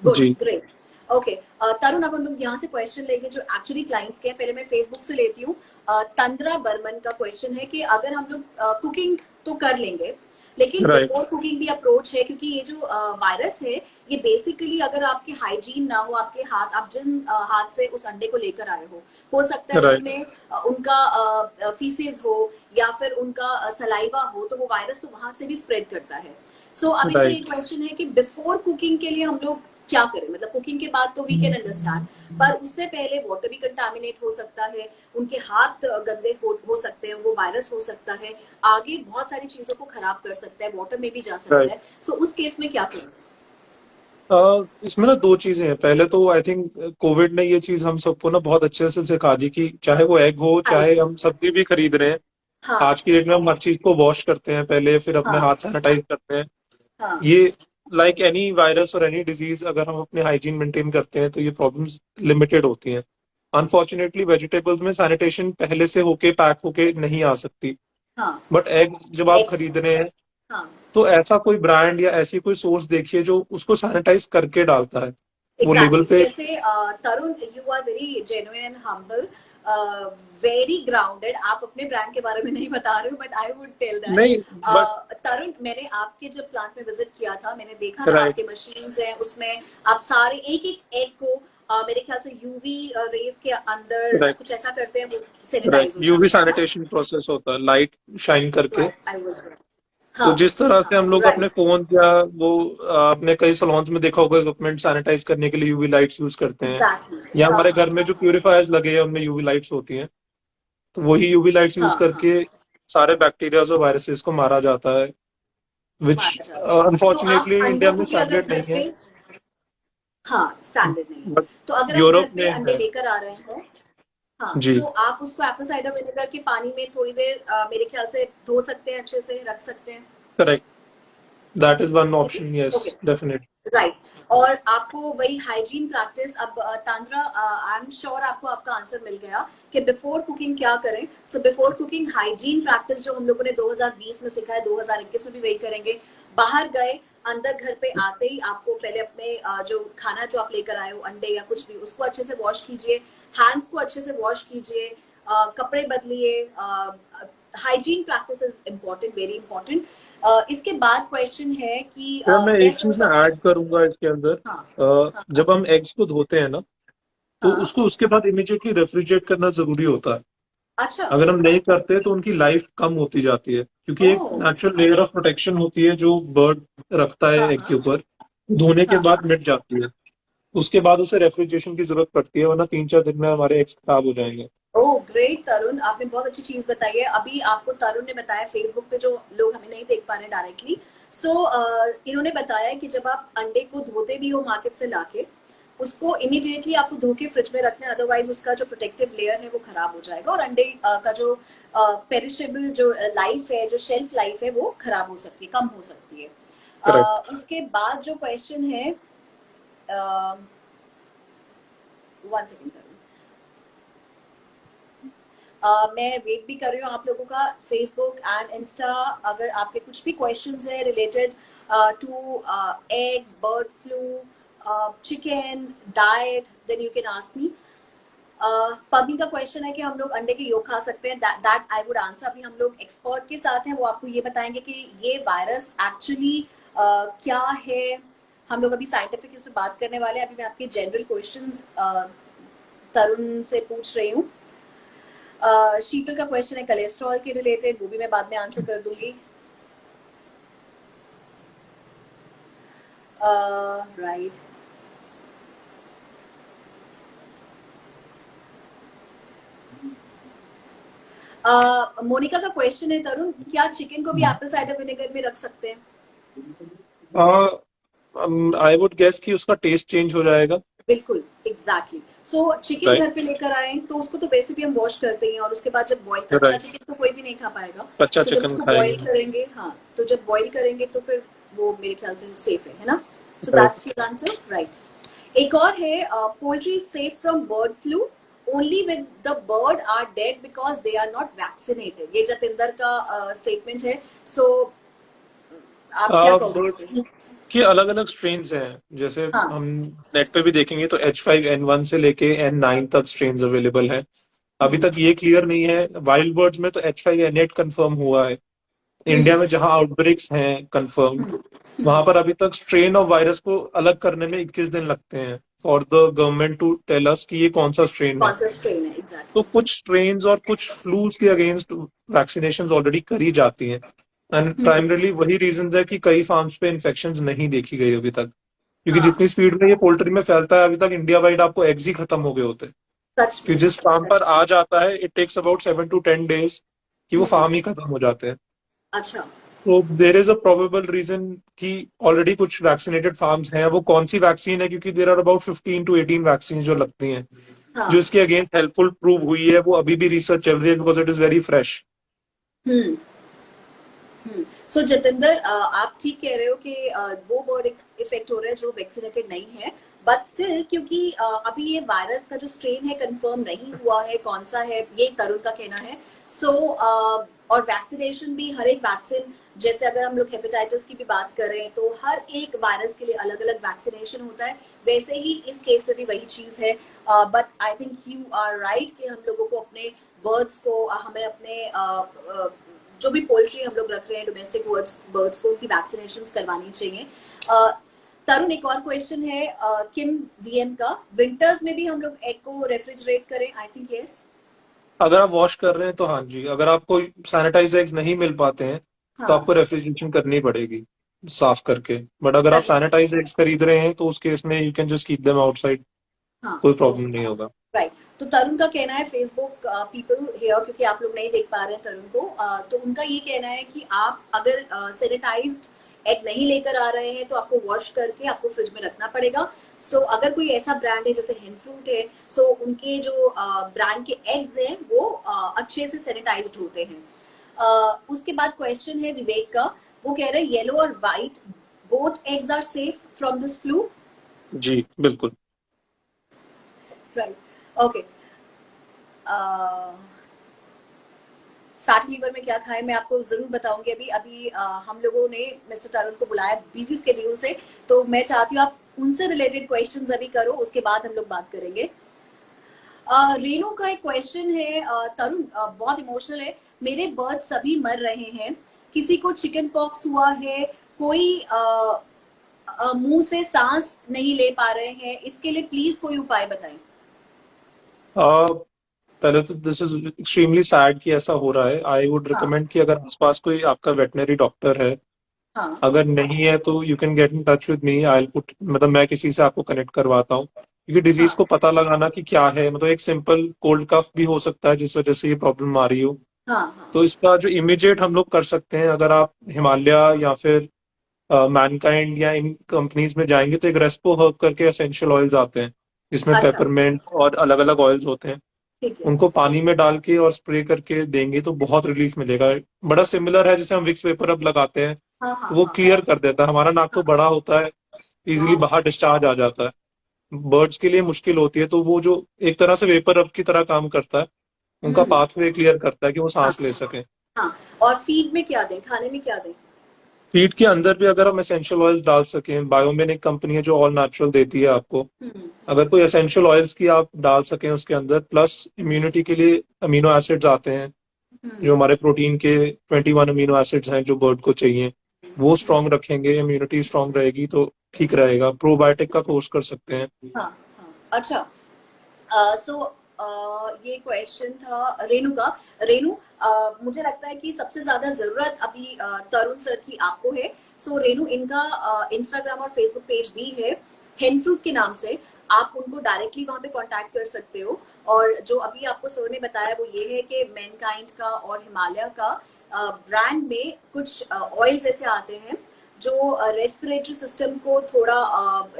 गुड, जी। ग्रेट। ओके तरुण, अब हम लोग यहाँ से क्वेश्चन लेंगे जो एक्चुअली क्लाइंट्स के हैं। पहले मैं फेसबुक से लेती हूँ। तंद्रा बर्मन का क्वेश्चन है कि अगर हम लोग कुकिंग तो कर लेंगे, लेकिन राइट। बिफोर कुकिंग भी अप्रोच है, क्योंकि ये जो वायरस है, ये बेसिकली अगर आपके हाइजीन ना हो, आपके हाथ, आप जिन हाथ से उस अंडे को लेकर आए हो सकता है राइट। उसमें उनका फीसेस हो या फिर उनका सलाइवा हो, तो वो वायरस तो वहां से भी स्प्रेड करता है। सो अब इनका ये राइट। क्वेश्चन है कि बिफोर कुकिंग के लिए हम लोग क्या करें, मतलब कुकिंग के बाद तो वी कैन अंडरस्टैंड, पर उससे पहले वाटर भी कंटामिनेट हो सकता है, उनके हाथ गंदे हो सकते हैं, वो वायरस हो सकता है, आगे बहुत सारी चीजों को खराब कर सकता है, वाटर में भी जा सकता राइट। है। सो उस केस में क्या करें? इसमें ना दो चीजें हैं। पहले तो आई थिंक कोविड ने ये चीज हम सबको ना बहुत अच्छे से सिखा दी कि चाहे वो एग हो, चाहे हाइजीन। हम सब्जी भी खरीद रहे हैं, हाँ। आज की डेट में हम हर चीज को वॉश करते हैं पहले, फिर अपने हाँ। हाथ सैनिटाइज करते हैं। हाँ। ये लाइक एनी वायरस और एनी डिजीज, अगर हम अपने हाइजीन मेंटेन करते हैं तो ये प्रॉब्लम्स लिमिटेड होती हैं। अनफॉर्चुनेटली वेजिटेबल्स में सैनिटेशन पहले से होके पैक होके नहीं आ सकती। हाँ। बट एग जब आप एग्स। खरीद रहे हैं, हाँ। तो ऐसा कोई ब्रांड या ऐसी कोई सोर्स देखिए जो उसको सैनिटाइज करके डालता है। वो लेवल एग्जैक्टली पे। जैसे Tarun, you are very genuine and humble, very grounded. आप अपने ब्रांड के बारे में नहीं बता रहे हो, but I would tell that. नहीं, बट तरुण, मैंने आपके जब प्लांट में विजिट किया था, मैंने देखा था राइट आपके मशीन्स हैं, उसमें आप सारे एक एक एग को मेरे ख्याल से यूवी रेस के अंदर राइट कुछ ऐसा करते हैं, वो राइट, सैनिटाइज हो यूवी जाता है ना। सैनिटेशन प्रोसेस होता है, लाइट शाइन करके। Right, I was right. तो हाँ जिस तरह से हाँ, हम लोग अपने राइट। फोन या वो अपने कई सलोन्स में देखा होगा, इक्विपमेंट सैनिटाइज करने के लिए यूवी लाइट्स यूज करते हैं, एग्जैक्टली, या हाँ हमारे हाँ घर में जो प्यूरिफायर्स लगे हैं उनमें यूवी लाइट्स होती हैं, तो वही यूवी लाइट्स यूज हाँ हाँ, करके सारे बैक्टीरियाज और वायरसेस को मारा जाता है, विच माना जाता है। तो आप अनफॉर्चुनेटली इंडिया अंडों में को भी अगर स्टैंडर्ड घर नहीं है, पे, हाँ स्टैंडर्ड नहीं है, बट तो अगर आप घर यूरोप पे में अंडे है। लेकर आ रहे हैं, हाँ, जी, तो आप उसको एप्पल साइडर विनेगर के पानी में थोड़ी देर मेरे ख्याल से धो सकते हैं, अच्छे से रख सकते हैं। Correct, that is one okay, option, yes okay, definite. Right. और आपको वही हाइजीन प्रैक्टिस, अब तांद्रा, आई एम श्योर आपको आपका आंसर मिल गया कि बिफोर कुकिंग क्या करें। So before cooking hygiene practice जो हम लोगों ने 2020 में सीखा है, 2021 में भी वही करेंगे। बाहर गए, अंदर घर पे आते ही आपको पहले अपने जो खाना जो आप लेकर आए हो, अंडे या कुछ भी, उसको अच्छे से वॉश कीजिए, हैंड्स को अच्छे से वॉश कीजिए, कपड़े बदलिए। Hygiene practice is important, very important. इसके बाद क्वेश्चन है कि फिर मैं एक कैसे वो चीज में सब। ऐड करूंगा इसके अंदर। हाँ हाँ हाँ जब हम एग्स को धोते हैं ना, तो हाँ। उसको उसके बाद इमीडिएटली रेफ्रिजरेट करना जरूरी होता है। अच्छा। अगर हम नहीं करते तो उनकी लाइफ कम होती जाती है, क्योंकि एक ओह। नेचुरल लेयर ऑफ प्रोटेक्शन होती है जो बर्ड रखता है हाँ एग के हाँ ऊपर, धोने के हाँ हाँ। बाद मिट जाती है। उसके बाद उसे रेफ्रिजरेशन की जरूरत पड़ती है, वरना 3-4 दिन में हमारे एग्स खराब हो जाएंगे। ओह ग्रेट तरुण, आपने बहुत अच्छी चीज बताई है। अभी आपको तरुण ने बताया, फेसबुक पे जो लोग हमें नहीं देख पा रहे डायरेक्टली, सो इन्होंने बताया कि जब आप अंडे को धोते भी हो मार्केट से लाके, उसको इमीडिएटली आपको धो के फ्रिज में रखना है, अदरवाइज उसका जो प्रोटेक्टिव लेयर है वो खराब हो जाएगा, और अंडे का जो पेरिशेबल जो लाइफ है, जो शेल्फ लाइफ है, वो खराब हो सकती है, कम हो सकती है। करेक्ट। उसके बाद जो क्वेश्चन है, वन सेकेंड करूँ, मैं वेट भी कर रही हूँ आप लोगों का फेसबुक एंड इंस्टा। अगर आपके कुछ भी क्वेश्चंस है related to eggs, bird flu, chicken diet, then you can ask me. Pabni का क्वेश्चन है कि हम लोग अंडे के योग खा सकते हैं, दैट आई वुड आंसर। अभी हम लोग एक्सपर्ट के साथ हैं, वो आपको ये बताएंगे कि ये वायरस एक्चुअली क्या है। हम लोग अभी साइंटिफिक इस पे बात करने वाले हैं। अभी मैं आपके जनरल क्वेश्चंस तरुण से पूछ रही हूँ। शीतल का क्वेश्चन है कोलेस्ट्रॉल के रिलेटेड, वो भी मैं बाद में आंसर कर दूंगी। राइट। मोनिका का क्वेश्चन है तरुण, क्या चिकन को भी एप्पल साइडर विनेगर में रख सकते हैं? आई वुड गेस कि उसका टेस्ट चेंज हो जाएगा। बिल्कुल, एग्जैक्टली। सो चिकन राइट, घर पे लेकर आए तो उसको तो वैसे भी हम वॉश करते ही हैं, और उसके बाद जब बॉईल, कच्चा राइट, चिकन तो कोई भी नहीं खा पाएगा। कच्चा सो जब चिकन उसको खाएंगे। बॉईल करेंगे, हाँ, तो जब बॉईल करेंगे तो फिर वो मेरे ख्याल से सेफ है ना? So right. That's your answer, right. एक और है, poultry is safe from bird flu only with the bird are dead because they are not vaccinated, ये जतेंद्र का स्टेटमेंट है। सो आप क्या कहोगे इस बर्ड पे? फ्लू के अलग अलग स्ट्रेन्स हैं, जैसे हाँ। हम नेट पे भी देखेंगे तो H5N1 से लेके N9 तक स्ट्रेन्स अवेलेबल हैं। अभी हम्म तक ये क्लियर नहीं है, वाइल्ड बर्ड्स में तो H5N8 कंफर्म हुआ है। हम्म इंडिया में जहां आउटब्रेक्स हैं कंफर्म्ड, हम्म वहां हम्म। पर अभी तक स्ट्रेन ऑफ वायरस को अलग करने में 21 दिन लगते हैं for the government to tell us कि ये कौन सा स्ट्रेन है। कौन सा स्ट्रेन है, तो एग्जैक्टली। कुछ स्ट्रेन्स और कुछ फ्लूज के अगेंस्ट वैक्सीनेशन ऑलरेडी करी जाती हैं, एंड प्राइमरीली वही रीजन है कि कई फार्म्स पे इन्फेक्शन नहीं देखी गई अभी तक, क्योंकि हाँ, जितनी स्पीड में ये पोल्ट्री में फैलता है, अभी तक इंडिया वाइड आपको एग्स ही खत्म हो गए होते हैं। सच कि में, जिस फार्म पर सच में। आ जाता है, it takes about 7 to 10 days कि वो हम्म। फार्म ही खत्म हो जाते हैं। अच्छा। तो there is a probable reason कि ऑलरेडी कुछ वैक्सीनेटेड फार्म्स हैं। वो कौन सी वैक्सीन है, क्योंकि there are about 15 to 18 vaccine जो लगती हैं, जो हाँ। इसके अगेंस्ट हेल्पफुल प्रूव हुई है, वो अभी भी रिसर्च चल रही है because it is very fresh. Hmm so Jatinder, आप ठीक कह रहे हो कि वो बर्ड इफेक्ट हो रहा है जो वैक्सीनेटेड नहीं है, बट स्टिल क्योंकि अभी ये वायरस का जो स्ट्रेन है कंफर्म नहीं हुआ है कौन सा है, ये तरुण का कहना है। सो और वैक्सीनेशन भी, हर एक वैक्सीन, जैसे अगर हम लोग हेपेटाइटिस की भी बात करें तो हर एक वायरस के लिए अलग अलग वैक्सीनेशन होता है, वैसे ही इस केस में भी वही चीज है। But I think you are right कि हम लोगों को अपने बर्ड्स को, हमें अपने जो भी पोल्ट्री हम लोग रख रहे हैं, डोमेस्टिक बर्ड्स को, उनकी वैक्सीनेशन करवानी चाहिए। तरुण, एक और क्वेश्चन है किम वीएम का, विंटर्स में भी हम लोग एग को रेफ्रिजरेट करें? I think yes. अगर आप वॉश कर रहे हैं तो हाँ जी, अगर आपको सैनिटाइज एग्स नहीं मिल पाते हैं तो हाँ, आपको रेफ्रिजरेशन करनी पड़ेगी साफ करके। बट अगर आप करेक्ट। सैनिटाइज एग्स खरीद रहे हैं तो उस केस में you can just keep them outside, हाँ, कोई प्रॉब्लम ओके, नहीं होगा। राइट। तो तरुण का कहना है, फेसबुक पीपल हियर, क्योंकि आप लोग नहीं देख पा रहे हैं तरुण को, तो उनका ये कहना है कि आप अगर सैनिटाइज्ड एग नहीं लेकर आ रहे हैं तो आपको वॉश करके आपको फ्रिज में रखना पड़ेगा। सो अगर कोई ऐसा ब्रांड है जैसे हेन फ्रूट है, सो उनके जो ब्रांड के एग्स हैं वो अच्छे से सैनिटाइज्ड होते हैं। उसके बाद क्वेश्चन है विवेक का, वो कह रहे हैं येलो और white both eggs are safe from this flu? जी बिल्कुल। Right, okay. फैटी लीवर में क्या खाएं, मैं आपको जरूर बताऊंगी। अभी अभी हम लोगों ने मिस्टर तरुण को बुलाया बिजी स्केड्यूल से, तो मैं चाहती हूँ आप उनसे रिलेटेड क्वेश्चंस अभी करो, उसके बाद हम लोग बात करेंगे। रेनू का एक क्वेश्चन है, तरुण बहुत इमोशनल है, मेरे बर्ड सभी मर रहे हैं, किसी को चिकन पॉक्स हुआ है, कोई मुंह से सांस नहीं ले पा रहे हैं, इसके लिए प्लीज कोई उपाय बताएं। पहले तो दिस इज एक्सट्रीमली सैड कि ऐसा हो रहा है। आई वुड हाँ, रिकमेंड कि अगर आसपास कोई आपका वेटनरी डॉक्टर है, हाँ, अगर नहीं है तो you can get in touch with me, I put, मतलब मैं किसी से आपको कनेक्ट करवाता हूँ, क्योंकि डिजीज हाँ, को पता लगाना कि क्या है, मतलब एक सिंपल कोल्ड कफ भी हो सकता है जिस वजह से ये प्रॉब्लम आ रही हो। हाँ, हाँ, तो इसका जो इमीडिएट हम लोग कर सकते हैं, अगर आप हिमालय या फिर मैनकाइंड या इन कंपनीज में जाएंगे तो एक रेस्पो हर्ब करके एसेंशियल ऑयल्स आते हैं जिसमें अच्छा, पेपरमेंट और अलग अलग ऑयल्स होते हैं। ठीक है, उनको पानी में डाल के और स्प्रे करके देंगे तो बहुत रिलीफ मिलेगा। बड़ा सिमिलर है जैसे हम विक्स वेपर अब लगाते हैं, हाँ, हाँ, तो वो हाँ, क्लियर कर देता है। हमारा नाक तो बड़ा होता है, इजीली हाँ, बाहर डिस्चार्ज आ जाता है, बर्ड्स के लिए मुश्किल होती है, तो वो जो एक तरह से वेपर अप की तरह काम करता है, उनका हम्म, पाथवे क्लियर करता है कि वो हाँ, सांस ले हाँ, सकें। हाँ। और फीड में क्या दें, खाने में क्या दें? फीड के अंदर भी अगर हम एसेंशियल ऑयल्स डाल सकें, बायोमेन एक कंपनी है जो ऑल नेचुरल देती है आपको, हम्म, अगर कोई एसेंशियल ऑयल्स की आप डाल सकें उसके अंदर, प्लस इम्यूनिटी के लिए अमीनो एसिड्स आते हैं हम्म, जो हमारे प्रोटीन के 21 अमीनो एसिड्स हैं जो बर्ड को चाहिए, वो स्ट्रांग रखेंगे, इम्यूनिटी स्ट्रांग रहेगी तो ठीक रहेगा। प्रोबायोटिक का कोर्स कर सकते हैं। हाँ, हाँ, अच्छा। सो ये क्वेश्चन था रेनू का। रेनू, मुझे लगता है कि सबसे ज्यादा जरूरत अभी तरुण सर की आपको है। सो रेनू, इनका इंस्टाग्राम और फेसबुक पेज भी है हेन फ्रूट के नाम से, आप उनको डायरेक्टली वहां पे कांटेक्ट कर सकते हो। और जो अभी आपको सर ने बताया वो ये है कि मैनकाइंड का और हिमालय का ब्रांड में कुछ ऑयल्स ऐसे आते हैं जो रेस्पिरेटरी सिस्टम को थोड़ा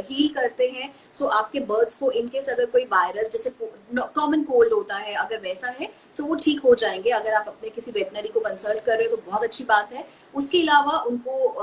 हील करते हैं। सो आपके बर्ड्स को इनकेस अगर कोई वायरस, जैसे कॉमन कोल्ड होता है, अगर वैसा है, सो वो ठीक हो जाएंगे। अगर आप अपने किसी वेटनरी को कंसल्ट कर रहे हो तो बहुत अच्छी बात है। उसके अलावा उनको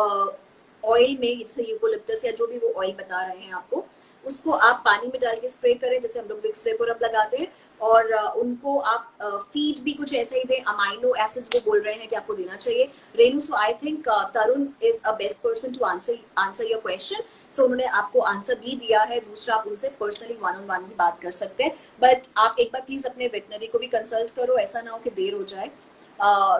ऑयल में, जैसे यूकोलिप्टस या जो भी वो ऑयल बता रहे हैं आपको, उसको आप पानी में डाल के स्प्रे करें, जैसे हम लोग विक्स वेपर अब लगाते हैं। और उनको आप फीड भी कुछ ऐसे ही दें, अमाइनो एसिड्स वो बोल रहे हैं कि आपको देना चाहिए। Renu, so I think Tarun is a best person to answer your question. सो उन्होंने आपको आंसर भी दिया है। दूसरा, आप उनसे पर्सनली वन ऑन वन भी बात कर सकते हैं, बट आप एक बार प्लीज अपने वेटनरी को भी कंसल्ट करो, ऐसा ना हो कि देर हो जाए।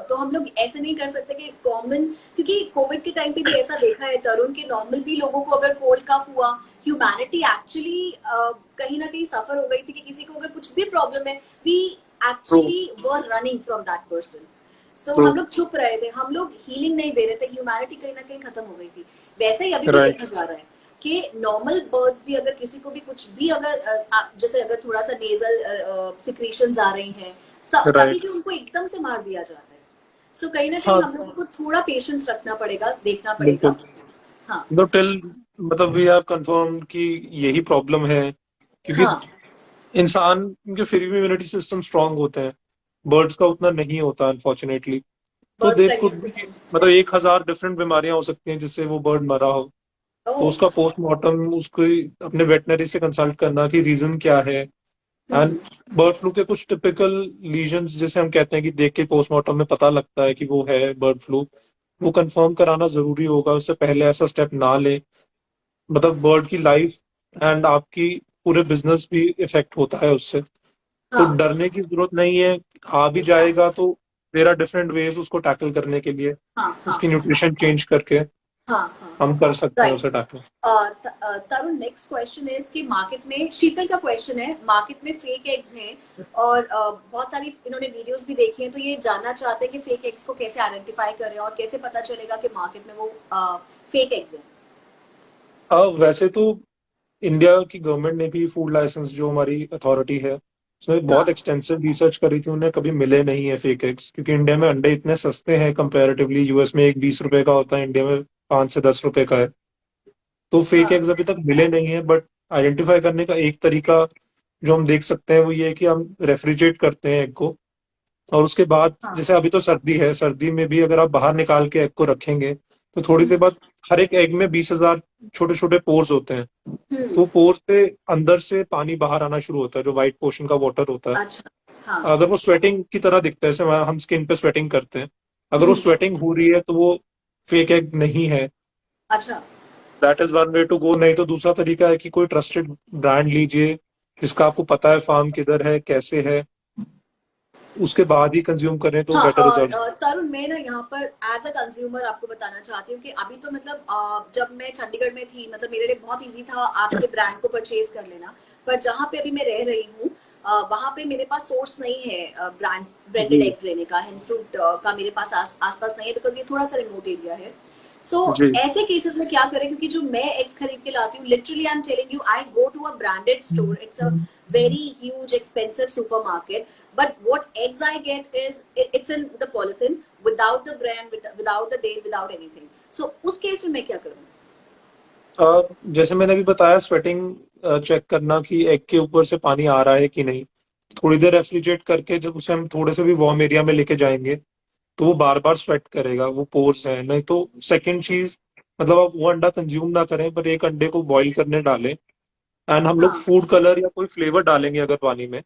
तो हम लोग ऐसे नहीं कर सकते कि कॉमन, क्योंकि कोविड के टाइम पे भी ऐसा देखा है तरुण के, नॉर्मल भी लोगों को अगर कोल्ड कफ हुआ, ह्यूमैनिटी एक्चुअली कहीं ना कहीं सफर हो गई थी कि किसी को अगर कुछ भी प्रॉब्लम है, we true. Actually were running from that person. So true. हम लोग छुप रहे थे, हम लोग हीलिंग नहीं दे रहे थे, ह्यूमैनिटी कहीं ना कहीं खत्म हो गई थी। वैसे ही अभी भी राइट। देखा जा रहा है कि नॉर्मल बर्ड्स भी, अगर किसी को भी कुछ भी, अगर जैसे अगर थोड़ा सा नेजल सिक्रीशंस आ रही हैं, तभी राइट। भी उनको एकदम से मार दिया जाता है। सो कहीं ना कहीं हाँ हम लोगों को थोड़ा पेशेंस रखना पड़ेगा, देखना पड़ेगा। बिल्कुल। हाँ, तो टिल, मतलब वी हैव कंफर्म कि यही प्रॉब्लम है, क्योंकि हाँ, इंसान के फिर भी इम्यूनिटी सिस्टम स्ट्रांग होते हैं, बर्ड्स का उतना नहीं होता अनफॉर्चुनेटली। तो बर्ड्स का देर कुड इम्यून भी, सिस्टम। मतलब 1000 डिफरेंट बीमारियां हो सकती हैं जिससे वो बर्ड मरा हो। तो ओह, उसका पोस्टमार्टम उसको अपने वेटनरी से कंसल्ट करना कि रीजन क्या है, एंड बर्ड फ्लू के कुछ टिपिकल लीजन्स जैसे हम कहते हैं कि देख के पोस्टमार्टम में पता लगता है कि वो है बर्ड फ्लू, वो कंफर्म कराना जरूरी होगा, उससे पहले ऐसा स्टेप ना ले। मतलब बर्ड की लाइफ एंड आपकी पूरे बिजनेस भी इफेक्ट होता है उससे। तो हाँ डरने की जरूरत नहीं है। आ भी जाएगा तो देयर आर डिफरेंट वेज उसको टैकल करने के लिए। हाँ हाँ उसकी न्यूट्रिशन चेंज करके हाँ हाँ। हम कर सकते हैं राइट। उसे tackle. Tarun, next question is कि मार्केट में, शीतल का क्वेश्चन है, मार्केट में फेक एग्स हैं और बहुत सारी इन्होंने वीडियोस भी देखी हैं, तो ये जानना चाहते हैं कि फेक एग्स को कैसे आइडेंटिफाई करें और कैसे पता चलेगा कि मार्केट में वो फेक एग्स हैं। वैसे तो इंडिया की गवर्नमेंट ने भी फूड लाइसेंस जो हमारी अथॉरिटी है उसने बहुत हाँ एक्सटेंसिव रिसर्च करी थी, उन्हें कभी मिले नहीं है फेक एग्स, क्योंकि इंडिया में अंडे इतने सस्ते हैं कंपैरेटिवली। यूएस में एक 20 रुपए का होता है, इंडिया में 5 से 10 रुपए का है। तो फेक हाँ एग्स अभी तक मिले नहीं है। बट आइडेंटिफाई करने का एक तरीका जो हम देख सकते हैं वो ये है कि हम रेफ्रिजरेट करते हैं एग को, और उसके बाद हाँ। जैसे अभी तो सर्दी है, सर्दी में भी अगर आप बाहर निकाल के एग को रखेंगे तो थोड़ी देर बाद हर एक एग में 20,000 छोटे छोटे पोर्स होते हैं। हम्म। तो पोर से अंदर से पानी बाहर आना शुरू होता है, जो व्हाइट पोर्शन का वाटर होता है। अच्छा। हाँ। अगर वो स्वेटिंग की तरह दिखता है, जैसे हम स्किन पे स्वेटिंग करते हैं, अगर वो हम्म। स्वेटिंग हो रही है तो वो फेक एग नहीं है। अच्छा। That is one way to go. नहीं तो दूसरा तरीका है कि कोई ट्रस्टेड ब्रांड लीजिए जिसका आपको पता है फार्म किधर है कैसे है, उसके बाद ही कंज्यूम करें तो हाँ, बेटर और रिजल्ट। तरुण, मैं ना यहाँ पर एज अ कंज्यूमर आपको बताना चाहती हूँ कि अभी तो मतलब जब मैं चंडीगढ़ में थी, मतलब मेरे लिए बहुत इजी था आपके ब्रांड को परचेज कर लेना। पर जहाँ पे अभी मैं रह रही हूँ, वहाँ पे मेरे पास सोर्स नहीं है ब्रांडेड जी एग्स लेने का, हैंड फ्रूट का मेरे पास आसपास नहीं है, बिकॉज ये थोड़ा सा रिमोट एरिया है। सो जी ऐसे केसेस में क्या करें, क्योंकि जो मैं एग्स खरीद के लाती हूँ, literally I am telling you, I go to a branded store, it's a very huge expensive supermarket, but what eggs I get is it's in the polythene without the brand, without the date, without anything. So उस case में मैं क्या करूँ? जैसे मैंने अभी बताया, sweating check करना कि एग के ऊपर से पानी आ रहा है कि नहीं। थोड़ी देर रेफ्रिजरेट करके जब उसे हम थोड़े से भी वार्म एरिया में लेके जाएंगे तो वो बार बार स्वेट करेगा, वो पोर्स है। नहीं तो सेकंड चीज, मतलब आप वो अंडा कंज्यूम ना करें पर एक अंडे को बॉईल करने डालें। एंड हम लोग हाँ फूड कलर या कोई फ्लेवर डालेंगे अगर पानी में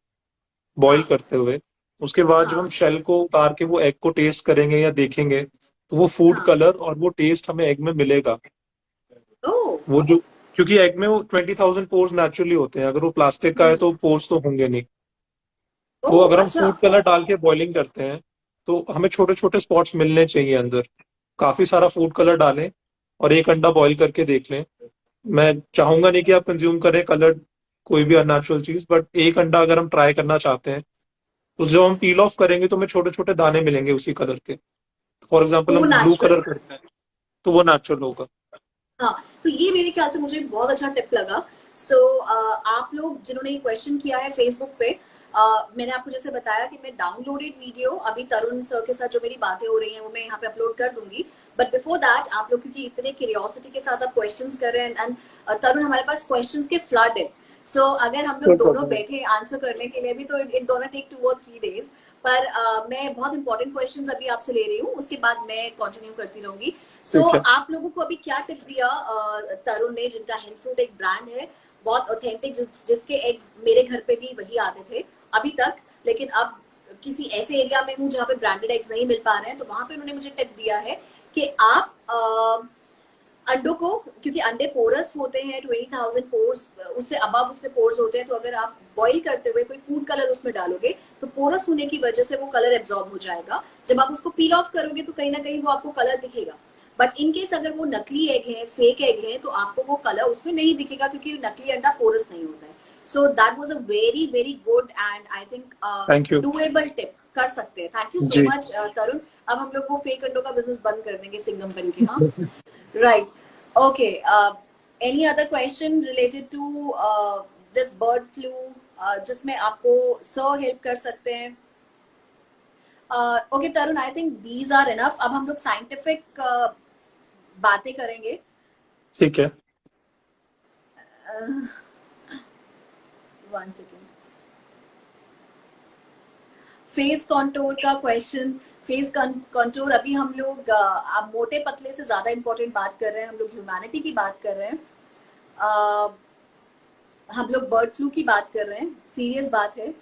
बॉईल हाँ करते हुए, उसके बाद जब हम हाँ शेल को उतार के वो एग को टेस्ट करेंगे या देखेंगे तो वो फूड हाँ। कलर और वो टेस्ट हमें एग में मिलेगा। ओह। वो जो, क्योंकि एग में वो 20,000 पोर्स नेचुरली होते हैं, अगर वो प्लास्टिक का है तो पोर्स तो होंगे नहीं। तो ओह अगर हम अच्छा। फूड कलर डाल के बॉइलिंग करते हैं तो हमें छोटे छोटे स्पॉट्स मिलने चाहिए अंदर। काफी सारा फूड कलर डालें और एक अंडा बॉईल करके देख लें। मैं चाहूंगा नहीं कि आप कंज्यूम करें कलर कोई भी अननेचुरल चीज, बट एक अंडा अगर हम ट्राई करना चाहते हैं तो जब हम पील ऑफ करेंगे तो हमें छोटे छोटे दाने मिलेंगे उसी कलर के। फॉर तो एग्जाम्पल वो हम ब्लू नेचुरल कलर है। करते हैं तो वो नेचुरल होगा। हाँ, तो ये मेरे ख्याल से मुझे बहुत अच्छा टिप लगा। सो आप लोग जिन्होंने ये क्वेश्चन किया है फेसबुक पे, मैंने आपको जैसे बताया कि मैं डाउनलोडेड वीडियो अभी तरुण सर के साथ जो मेरी बातें हो रही हैं वो मैं यहाँ पे अपलोड कर दूंगी। बट बिफोर दैट, आप लोग क्योंकि इतने क्यूरियोसिटी के साथ आप क्वेश्चंस कर रहे हैं, एंड तरुण, हमारे पास क्वेश्चंस के फ्लड है। सो अगर हम लोग कोई दोनों प्रॉब्लम नहीं। बैठे आंसर करने के लिए भी तो it gonna take 2 or 3 days। पर मैं बहुत इंपॉर्टेंट क्वेश्चंस अभी आपसे ले रही हूँ, उसके बाद मैं कंटिन्यू करती रहूंगी। सो ठीक है। आप लोगों को अभी क्या टिप दिया तरुण ने, जिनका हेल्थ फूड एक ब्रांड है बहुत ऑथेंटिक, जिसके एग्स मेरे घर पे भी वही आते थे अभी तक, लेकिन अब किसी ऐसे एरिया में हूँ जहाँ पे ब्रांडेड एग्स नहीं मिल पा रहे हैं, तो वहां पे उन्होंने मुझे टिप दिया है कि आप अंडों को, क्योंकि अंडे पोरस होते हैं, 20,000 पोर्स, उससे अबव उसमें पोर्स होते हैं, तो अगर आप बॉईल करते हुए कोई फूड कलर उसमें डालोगे तो पोरस होने की वजह से वो कलर एब्जॉर्ब हो जाएगा। जब आप उसको पील ऑफ करोगे तो कहीं ना कहीं वो आपको कलर दिखेगा। बट इन केस अगर वो नकली एग है, फेक एग है, तो आपको वो कलर उसमें नहीं दिखेगा, क्योंकि नकली अंडा पोरस नहीं होता है। So that was a very very good and I think thank you. Doable tip, कर सकते हैं। थैंक यू सो जी मच तरुण। अब हम लोग वो फेक अंडों का बिजनेस बंद कर देंगे सिंगम बन के। हाँ, right. Okay. Any other question related to this bird flu, जिसमें आपको सर हेल्प कर सकते हैं? Okay Tarun, I think these are enough. अब हम लोग साइंटिफिक बातें करेंगे। ठीक है। 1 सेकेंड। फेस कॉन्टोर का क्वेश्चन। फेस कॉन्टोर, अभी हम लोग अब मोटे पतले से ज्यादा इंपॉर्टेंट बात कर रहे हैं, हम लोग ह्यूमैनिटी की बात कर रहे हैं। हम लोग बर्ड फ्लू की बात कर रहे हैं, सीरियस बात है।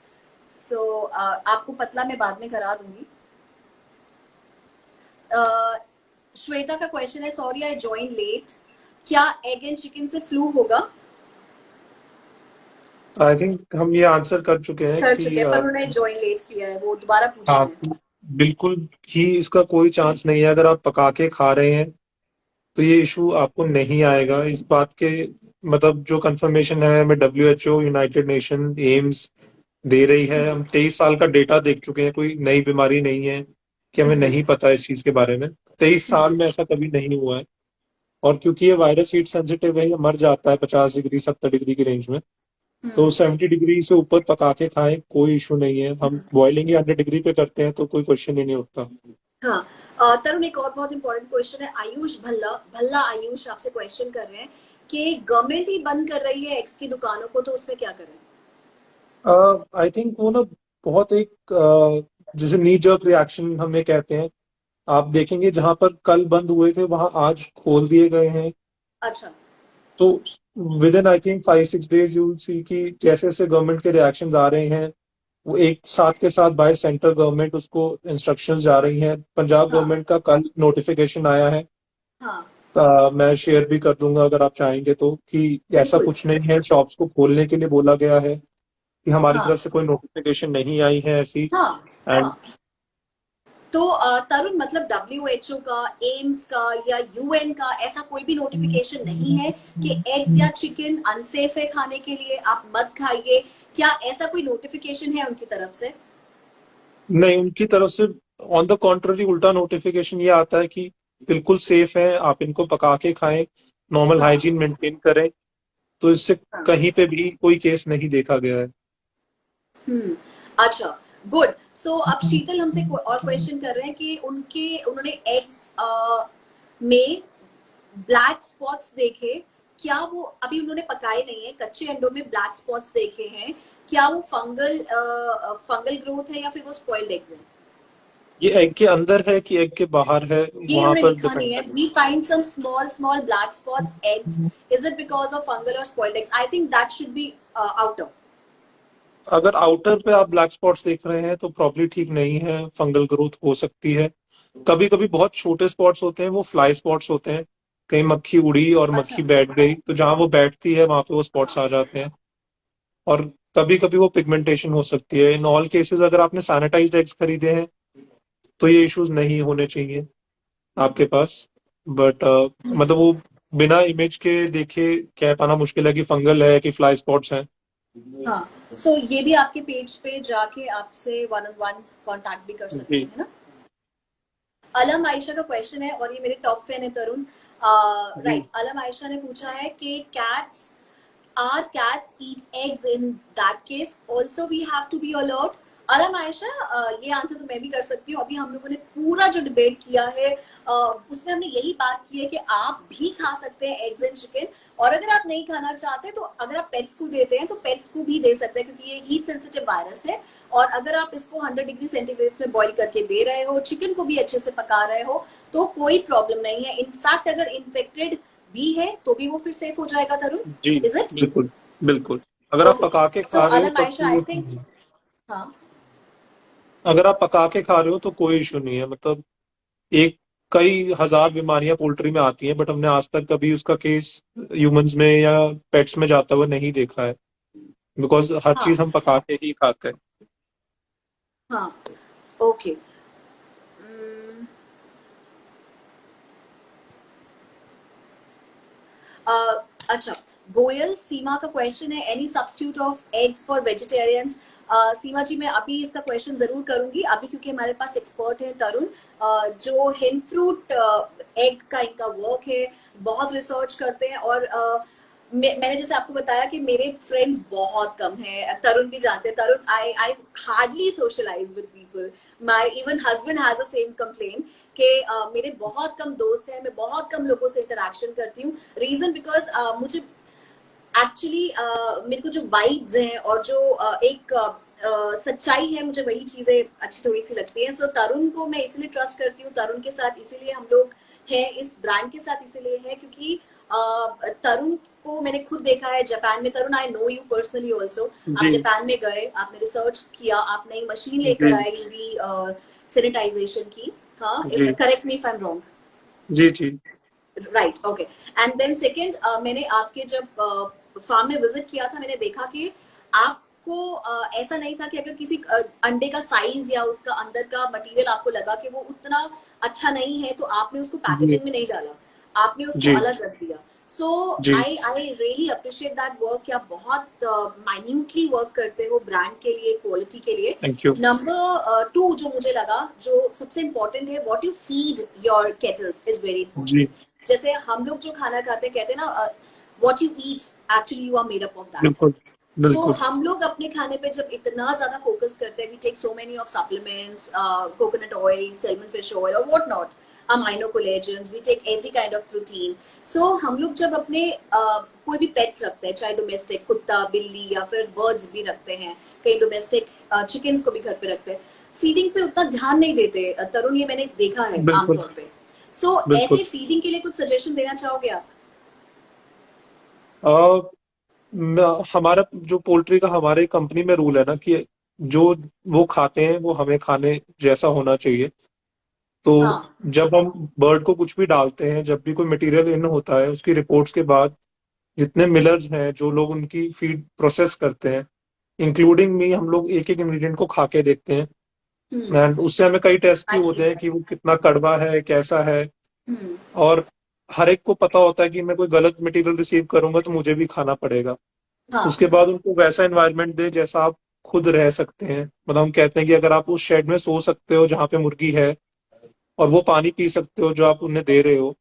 सो आपको पतला मैं बाद में करा दूंगी। श्वेता का क्वेश्चन है, सॉरी आई ज्वाइन लेट, क्या एग एंड चिकन से फ्लू होगा? आई थिंक हम ये आंसर कर चुके हैं कर कि चुके हैं, पर उन्होंने ज्वाइन लेट किया है, वो दोबारा पूछ हाँ, रहे हैं। बिल्कुल ही इसका कोई चांस नहीं है। अगर आप पका के खा रहे हैं तो ये इशू आपको नहीं आएगा। इस बात के मतलब जो कंफर्मेशन है हमें WHO, यूनाइटेड नेशन, एम्स दे रही है। हम 23 साल का डेटा देख चुके हैं, कोई नई बीमारी नहीं है कि हमें नहीं पता इस चीज के बारे में। 23 साल में ऐसा कभी नहीं हुआ है। और क्योंकि ये वायरस हीट सेंसिटिव है, ये मर जाता है 50 डिग्री 70 डिग्री की रेंज में। तो 70 डिग्री से ऊपर पका के खाएं, कोई इशू नहीं है। हम बॉइलिंग ही 100 डिग्री पे करते हैं तो कोई क्वेश्चन ही नहीं उठता। हाँ, तरुण एक और बहुत इंपॉर्टेंट क्वेश्चन है, आयुष भल्ला भल्ला आयुष आपसे क्वेश्चन कर रहे हैं कि गवर्नमेंट ही बंद कर रही है एग्स की दुकानों को, तो उसमें क्या करें? आई थिंक वो ना बहुत एक जैसे नी जर्क रिएक्शन हमें कहते हैं। आप देखेंगे जहां पर कल बंद हुए थे वहां आज खोल दिए गए हैं। अच्छा। तो with in I think 5-6 days you will see कि जैसे जैसे गवर्नमेंट के रिएक्शंस आ रहे हैं, वो एक साथ के साथ बाय सेंट्रल गवर्नमेंट उसको इंस्ट्रक्शंस जा रही हैं। पंजाब हाँ गवर्नमेंट का कल नोटिफिकेशन आया है। हाँ। मैं शेयर भी कर दूंगा अगर आप चाहेंगे तो, कि ऐसा बिल्कुल। कुछ नहीं है, शॉप्स को खोलने के लिए बोला गया है। कि हमारी हाँ तरफ से कोई नोटिफिकेशन नहीं आई है ऐसी। हाँ एंड हाँ। तो तरुण मतलब WHO का, एम्स का या UN का ऐसा कोई भी नोटिफिकेशन नहीं है कि एग्स या चिकन अनसेफ है खाने के लिए, आप मत खाइए, क्या ऐसा कोई नोटिफिकेशन है उनकी तरफ से? नहीं, उनकी तरफ से ऑन द कॉन्ट्ररी उल्टा नोटिफिकेशन ये आता है कि बिल्कुल सेफ है, आप इनको पका के खाएं, नॉर्मल हाँ हाइजीन मेंटेन करें। तो इससे हाँ। कहीं पे भी कोई केस नहीं देखा गया है। हम्म। अच्छा, गुड। सो अब शीतल हमसे और क्वेश्चन कर रहे हैं कि उन्होंने एग्स में ब्लैक स्पॉट्स देखे, क्या वो अभी उन्होंने पकाए नहीं है, कच्चे अंडों में ब्लैक स्पॉट्स देखे हैं, क्या वो फंगल ग्रोथ है या फिर वो स्पॉइल्ड एग्स हैं? ये एग के अंदर है कि एग के बाहर है, ये वहां इन्होंने पर लिखा डिपेंड नहीं है। करता we find some small small black spots eggs, is it because of fungal और spoiled eggs? I think that should be outer. है। अगर आउटर पे आप ब्लैक स्पॉट्स देख रहे हैं तो प्रॉब्लली ठीक नहीं है, फंगल ग्रोथ हो सकती है। कभी कभी बहुत छोटे स्पॉट्स होते हैं, वो फ्लाई स्पॉट्स होते हैं। कहीं मक्खी उड़ी और अच्छा। मक्खी बैठ गई तो जहां वो बैठती है वहां पे वो स्पॉट्स आ जाते हैं। और कभी कभी वो पिगमेंटेशन हो सकती है। इन ऑल केसेस अगर आपने सैनिटाइज्ड एग्स खरीदे हैं तो ये इश्यूज नहीं होने चाहिए आपके पास। बट मतलब वो बिना इमेज के देखे कह पाना मुश्किल है कि फंगल है कि फ्लाई स्पॉट्स हैं। हाँ, सो ये भी आपके पेज पे जाके आपसे वन ऑन वन कांटेक्ट भी कर सकते जी हैं, है ना? अलम आयशा का क्वेश्चन है और ये मेरे टॉप फैन है तरुण। जी। राइट, अलम आयशा ने पूछा है कि cats, are cats eat eggs, in that case also we have to be alert? Alam Ayesha, ये आंसर तो मैं भी कर सकती हूँ। अभी हम लोगों ने पूरा जो डिबेट किया है उसमें हमने यही बात की है कि आप भी खा सकते हैं एग्स एंड चिकन, और अगर आप नहीं खाना चाहते तो अगर आप पेट्स को देते हैं तो पेट्स को भी दे सकते हैं, क्योंकि ये हीट सेंसिटिव वायरस है। और अगर आप इसको 100 डिग्री सेंटीग्रेड में बॉईल करके दे रहे हो, चिकन को भी अच्छे से पका रहे हो, तो कोई प्रॉब्लम नहीं है। इनफैक्ट अगर इन्फेक्टेड भी है तो भी वो फिर सेफ हो जाएगा तरुण। जी इज इट? बिल्कुल बिल्कुल। अगर आप ओके। पका के सो खा रहे हो अलम तब आयशा, तो आई वो थिंक, ठीक है। हाँ अगर आप पका के खा रहे हो तो कोई इशू नहीं है। मतलब एक कई हजार बीमारियां पोल्ट्री में आती हैं, बट हमने आज तक कभी उसका केस ह्यूमंस में या पेट्स में जाता हुआ नहीं देखा है। बिकॉज हर हाँ चीज हम पका के ही खाते हैं। हाँ। ओके। अच्छा, गोयल सीमा का क्वेश्चन है, any substitute of eggs for vegetarians? Seema ji, मैं अभी इसका क्वेश्चन जरूर करूंगी, अभी क्योंकि हमारे पास एक्सपर्ट है तरुण, जो हिन फ्रूट एग का इनका वर्क है, बहुत रिसर्च करते हैं। और मैंने जैसे आपको बताया कि मेरे फ्रेंड्स बहुत कम हैं, तरुण भी जानते हैं। Tarun, I hardly socialize with people, my even husband has a same complain कि मेरे बहुत कम दोस्त हैं, मैं बहुत कम लोगों से इंटरेक्शन करती हूँ। रीजन बिकॉज मुझे एक्चुअली मेरे को जो वाइब्स हैं और जो एक सच्चाई है, मुझे वही चीजें अच्छी थोड़ी सी लगती है। सो तरुण को मैं इसीलिए ट्रस्ट करती हूँ, तरुण के साथ इसीलिए हम लोग हैं, इस ब्रांड के साथ इसीलिए है क्योंकि तरुण को मैंने खुद देखा है जापान में। Tarun, I know you personally also. आप जी जापान में गए, आपने रिसर्च किया, आप नई मशीन लेकर जी आए यूवी सैनिटाइजेशन की। हाँ, जी correct me if I am wrong. जी जी right, okay. And then second, मैंने आपके जब फार्म में विजिट किया था, मैंने देखा कि आपको ऐसा नहीं था कि अगर किसी अंडे का साइज या उसका अंदर का मटेरियल आपको लगा कि वो उतना अच्छा नहीं है, तो आपने उसको जी पैकेजिंग में नहीं डाला, आपने उसको जी अलग रख दिया। सो जी I I really appreciate that work कि आप बहुत माइन्यूटली वर्क करते हो ब्रांड के लिए, क्वालिटी के लिए। Thank you. नंबर टू जो मुझे लगा, जो सबसे इम्पोर्टेंट है, what you feed your cattles is very जी इंपॉर्टेंट। जैसे हम लोग जो खाना खाते हैं, कहते हैं ना, what you eat actually you are made up of that. बिल्कुल तो बिल्कुल हम लोग अपने खाने पे जब इतना ज्यादा फोकस करते हैं, we take so many of supplements, coconut oil, salmon fish oil और what not, amino collagens, we take every kind of protein. So हम लोग जब अपने कोई भी पेट्स रखते हैं, चाहे डोमेस्टिक कुत्ता बिल्ली या फिर बर्ड्स भी रखते हैं, कई डोमेस्टिक चिकन्स को भी घर पे रखते हैं, फीडिंग पे उतना ध्यान नहीं देते। तरुण, ये मैंने देखा है बिल्कुल आमतौर पे। सो बिल्कुल। ऐसे फीडिंग के लिए कुछ सजेशन देना चाहोगे आप? हमारा जो पोल्ट्री का हमारे कंपनी में रूल है ना कि जो वो खाते हैं वो हमें खाने जैसा होना चाहिए। तो हाँ। जब हम बर्ड को कुछ भी डालते हैं, जब भी कोई मटेरियल इन होता है, उसकी रिपोर्ट्स के बाद जितने मिलर्स हैं जो लोग उनकी फीड प्रोसेस करते हैं, इंक्लूडिंग मी, हम लोग एक एक इंग्रेडिएंट को खा के देखते हैं। हम्म। एंड उससे हमें कई टेस्ट भी आई सी। होते हैं कि वो कितना कड़वा है, कैसा है। हम्म। और हर एक को पता होता है कि मैं कोई गलत मटेरियल रिसीव करूंगा तो मुझे भी खाना पड़ेगा। हाँ। उसके बाद उनको वैसा एनवायरनमेंट दे जैसा आप खुद रह सकते हैं। मतलब हम कहते हैं कि अगर आप उस शेड में सो सकते हो जहाँ पे मुर्गी है, और वो पानी पी सकते हो जो आप उन्हें दे रहे हो,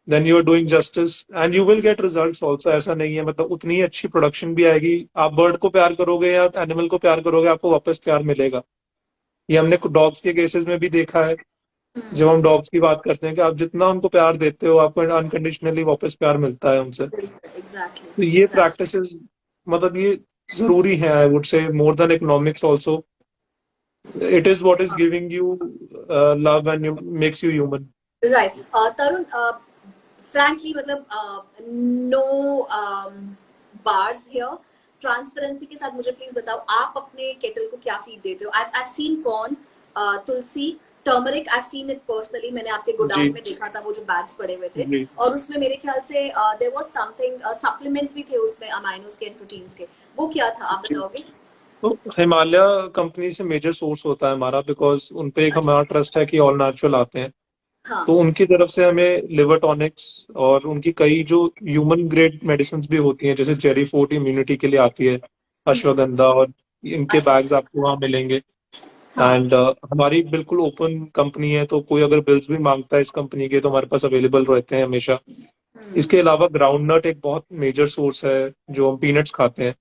then you are doing justice and you will get results also. ऐसा नहीं है, मतलब उतनी ही अच्छी प्रोडक्शन भी आएगी। आप बर्ड को प्यार करोगे या एनिमल को प्यार करोगे, आपको वापस प्यार मिलेगा। ये हमने डॉग्स के केसेस में भी देखा है। जब हम डॉग्स की बात करते हैं कि आप जितना उनको प्यार देते हो, आपको अनकंडीशनली वापस प्यार मिलता है उनसे। एग्जैक्टली, तो ये एग्जैक्टली। प्रैक्टिसेस, मतलब ये जरूरी है, I would say more than economics also. It is what is giving you love and makes you human. Right. Tarun, frankly मतलब, नो बार्स हियर, ट्रांसपेरेंसी के साथ मुझे प्लीज बताओ, आप अपने केटल को क्या फीड देते हो? I seen corn, Tulsi, turmeric, I seen it personally, मैंने आपके गोडाउन जी में देखा था वो जो बैग्स पड़े हुए थे। जी। और उसमें मेरे ख्याल से देयर वाज समथिंग, सप्लीमेंट्स भी थे उसमें, अमाइनोस के, प्रोटीन्स के। वो क्या था, आप जी। बताओगे? तो हिमालय कंपनी से मेजर सोर्स होता है हमारा, बिकॉज उन पे एक अच्छा। हमारा ट्रस्ट है कि ऑल नेचुरल आते हैं। हाँ। तो उनकी तरफ से हमें लिवर टॉनिक्स और उनकी कई जो ह्यूमन ग्रेड मेडिसिन भी होती हैं, जैसे जेरी फूड इम्यूनिटी के लिए आती है, हम्म। अश्वगंधा, और इनके अच्छा। बैग्स आपको वहाँ मिलेंगे। हाँ। एंड हमारी बिल्कुल ओपन कंपनी है, तो कोई अगर बिल्स भी मांगता है इस कंपनी के तो हमारे पास अवेलेबल रहते हैं हमेशा। हम्म। इसके अलावा ग्राउंड नट एक बहुत मेजर सोर्स है, जो हम पीनट्स खाते हैं।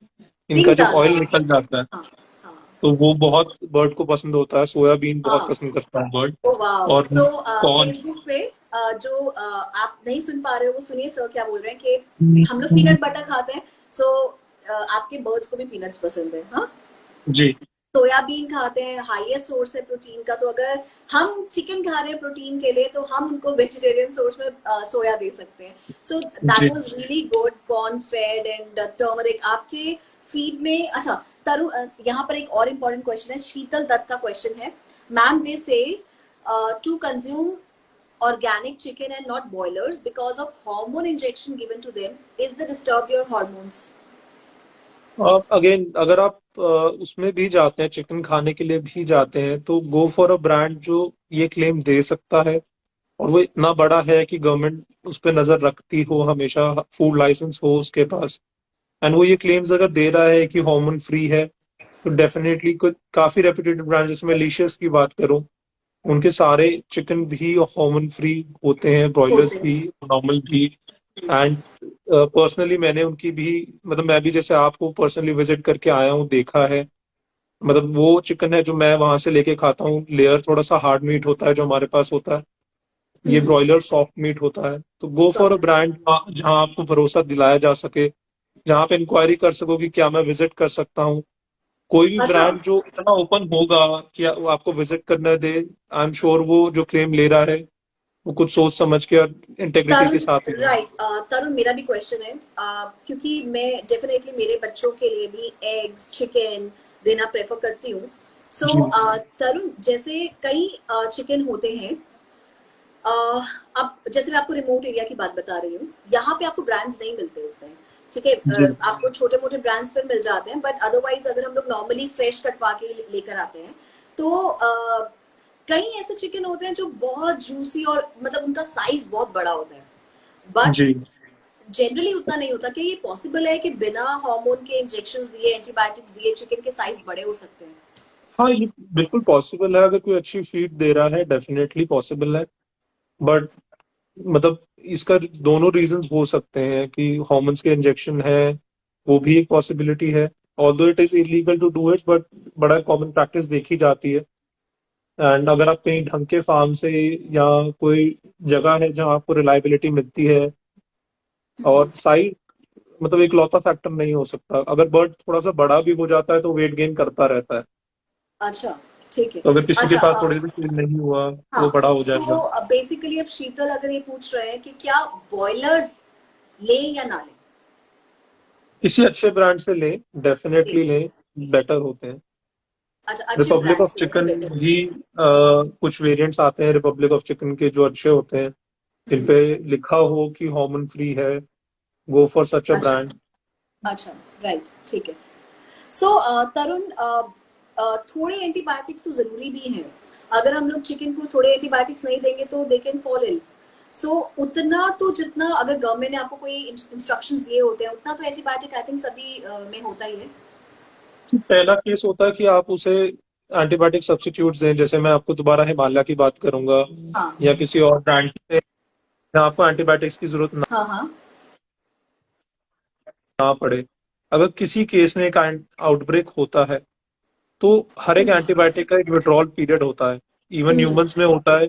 इनका सिंग जब दाना। ऑयल निकल जाता है हाँ। हाँ। तो वो बहुत बर्ड को पसंद होता है। सोयाबीन बहुत हाँ। पसंद करता है बर्ड। Oh wow. और सो कॉर्न। फेसबुक पे जो आप नहीं सुन पा रहे हो, वो सुनिए सर क्या बोल रहे हैं कि हम लोग पीनट बटर खाते हैं। सो आपके बर्ड्स को भी पीनट्स पसंद है, हाँ? जी सोयाबीन खाते हैं, हाईएस्ट सोर्स है प्रोटीन का। तो अगर हम चिकन खा रहे हैं प्रोटीन के लिए, तो हम उनको वेजिटेरियन सोर्स में सोया दे सकते हैं। सो दैट जी। Was really good. Corn fed and turmeric आपके फीड में। अच्छा तरु, यहाँ पर एक और इम्पोर्टेंट क्वेश्चन है, शीतल दत्त का क्वेश्चन है। Ma'am, they say to consume organic chicken and not boilers because of hormone injection given to them, is the disturb your hormones? Again, अगर आप उसमें भी जाते हैं, चिकन खाने के लिए भी जाते हैं, तो गो फॉर अ ब्रांड जो ये क्लेम दे सकता है, और वो इतना बड़ा है कि गवर्नमेंट उस पर नजर रखती हो, हमेशा फूड लाइसेंस हो उसके पास। एंड वो ये क्लेम्स अगर दे रहा है कि हार्मोन फ्री है, तो डेफिनेटली कुछ काफी रेप्यूटेड ब्रांड, जैसे मैं लीशियस की बात करूं, उनके सारे चिकन भी हार्मोन फ्री होते हैं, ब्रॉयलर्स होते भी, हैं। नॉर्मल भी। एंड पर्सनली मैंने उनकी भी, मतलब मैं भी जैसे आपको पर्सनली विजिट करके आया हूँ, देखा है। मतलब वो चिकन है जो मैं वहां से लेके खाता हूँ, लेयर थोड़ा सा हार्ड मीट होता है जो हमारे पास होता है। ये हम्म। ब्रॉयलर सॉफ्ट मीट होता है। तो go for a soft. Brand जहाँ आपको भरोसा दिलाया जा सके, जहाँ पे इंक्वायरी कर सको कि क्या मैं विजिट कर सकता हूँ। कोई भी अच्छा। ब्रांड जो इतना ओपन होगा कि वो आपको विजिट करने दे, आई एम श्योर वो जो क्लेम ले रहा है वो कुछ सोच समझ के और इंटेग्रिटी के तरुण, साथ ही हो। राइट, तरुण, मेरा भी क्वेश्चन है, क्योंकि मैं डेफिनेटली मेरे बच्चों के लिए भी एग्स चिकन देना प्रेफर करती हूँ। सो जी तरुण, जैसे कई चिकन होते हैं, अब जैसे मैं आपको रिमोट एरिया की बात बता रही हूँ, यहाँ पे आपको ब्रांड्स नहीं मिलते होते हैं, ठीक है, जी। आपको छोटे मोटे ब्रांड्स पर मिल जाते हैं, बट अदरवाइज अगर हम लोग नॉर्मली फ्रेश कटवा के लेकर आते हैं, तो कई ऐसे चिकन होते हैं जो बहुत जूसी और मतलब उनका साइज बहुत बड़ा होता है, बट जी जनरली उतना नहीं होता। क्या ये पॉसिबल है कि बिना हार्मोन के इंजेक्शंस दिए, एंटीबायोटिक्स दिए, चिकन के साइज बड़े हो सकते हैं? हाँ, ये बिल्कुल पॉसिबल है। अगर कोई अच्छी फीड दे रहा है डेफिनेटली पॉसिबल है। बट मतलब इसका दोनों रीजंस हो सकते हैं कि हॉर्मोन्स के इंजेक्शन है, वो भी एक पॉसिबिलिटी है। Although it is illegal to do it, but बड़ा कॉमन प्रैक्टिस देखी जाती है। एंड अगर आप कहीं ढंग के फार्म से या कोई जगह है जहाँ आपको रिलायबिलिटी मिलती है, और साइज मतलब एक लौता फैक्टर नहीं हो सकता। अगर बर्ड थोड़ा सा बड़ा भी हो जाता है तो वेट गेन करता रहता है। अच्छा, ठीक है। तो अगर किसी के अच्छा, पास थोड़ी भी चीज नहीं हुआ तो हाँ, वो बड़ा हो तो जाएगा। बेसिकली अब शीतल अगर ये पूछ रहे हैं कि क्या बॉयलर्स ले या ना ले? किसी अच्छे ब्रांड से लें, ले। डेफिनेटली लें, बेटर होते हैं। अच्छा, अच्छे रिपब्लिक ब्रांड ऑफ से लेना चिकन बेटर। भी कुछ वेरिएंट्स आते हैं रिपब्लिक ऑफ चिकन के जो अच्छे होते हैं, जिन पे लिखा हो कि हॉर्मोन फ्री है। गो फॉर सच अ अच्छा, ब्रांड। अच्छा, राइट, ठीक है। सो तरुण, थोड़े एंटीबायोटिक्स तो जरूरी भी हैं। अगर हम लोग चिकन को थोड़े एंटीबायोटिक्स नहीं देंगे तो दे कैन फॉल इल। सो उतना तो, जितना अगर गवर्नमेंट ने आपको कोई इंस्ट्रक्शंस दिए होते हैं, उतना तो एंटीबायोटिक आई थिंक सभी में होता ही है। पहला केस होता है कि आप उसे एंटीबायोटिक सब्स्टिट्यूट्स दें। जैसे मैं आपको दोबारा हिमालय की बात करूंगा हाँ, या किसी और ब्रांड से, जहाँ आपको एंटीबायोटिक्स की जरूरत हाँ, हाँ। ना पड़े। अगर किसी केस में एक आउटब्रेक होता है तो हर एक हम्म, एंटीबायोटिक का एक विड्रॉल पीरियड होता है। इवन हम्म, ह्यूमंस में होता है,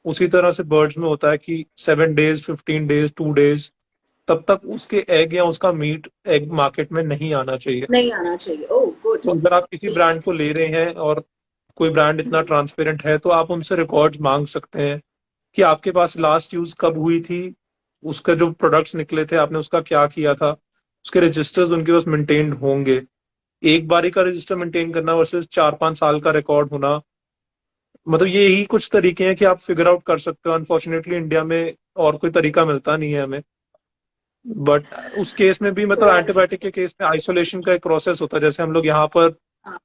उसी तरह से बर्ड्स में होता है कि 7 डेज, 15 डेज, 2 डेज, तब तक उसके एग या उसका मीट एग मार्केट में नहीं आना चाहिए। नहीं आना चाहिए। ओह, गुड। तो अगर आप किसी ब्रांड को ले रहे हैं और कोई ब्रांड इतना ट्रांसपेरेंट है तो आप उनसे रिकॉर्ड्स मांग सकते हैं कि आपके पास लास्ट यूज कब हुई थी, उसका जो प्रोडक्ट्स निकले थे आपने उसका क्या किया था। उसके रजिस्टर्स उनके पास मेंटेन्ड होंगे। एक बारी का रजिस्टर मेंटेन करना वर्सेस 4-5 साल का रिकॉर्ड होना, मतलब ये ही कुछ तरीके हैं कि आप फिगर आउट कर सकते हो। अनफॉर्चुनेटली इंडिया में और कोई तरीका मिलता नहीं है हमें। बट उस केस में भी मतलब एंटीबायोटिक के केस में आइसोलेशन का एक प्रोसेस होता है। जैसे हम लोग यहाँ पर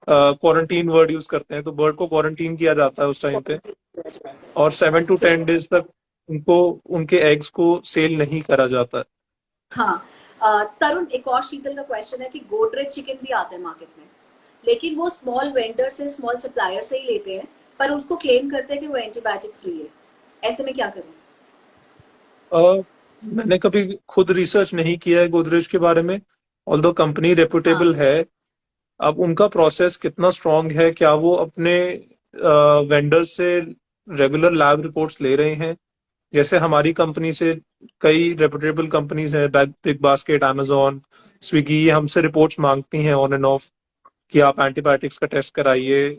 क्वारंटीन वर्ड यूज करते हैं, तो बर्ड को क्वारंटीन किया जाता है उस टाइम पे, और अच्छा, 7 to 10 डेज तक उनको उनके एग्स को सेल नहीं करा जाता है। हाँ। तरुण, एक और शीतल का क्वेश्चन है कि गोदरेज चिकन भी आता है मार्केट में, लेकिन वो स्मॉल वेंडर से, स्मॉल सप्लायर से ही लेते हैं, पर उसको क्लेम करते हैं कि वो एंटीबायोटिक फ्री है। ऐसे में क्या करूं? अ, मैंने कभी खुद रिसर्च नहीं किया है गोदरेज के बारे में, ऑल्दो कंपनी हाँ, रेपुटेबल है। अब उनका प्रोसेस कितना स्ट्रांग है, क्या वो अपने वेंडर से रेगुलर लैब रिपोर्ट्स ले रहे हैं? जैसे हमारी कंपनी से कई रेपुटेबल कंपनीज हैं, बिग बास्केट, amazon, स्विगी, ये हमसे रिपोर्ट्स मांगती हैं ऑन एंड ऑफ कि आप एंटीबायोटिक्स का टेस्ट कराइए,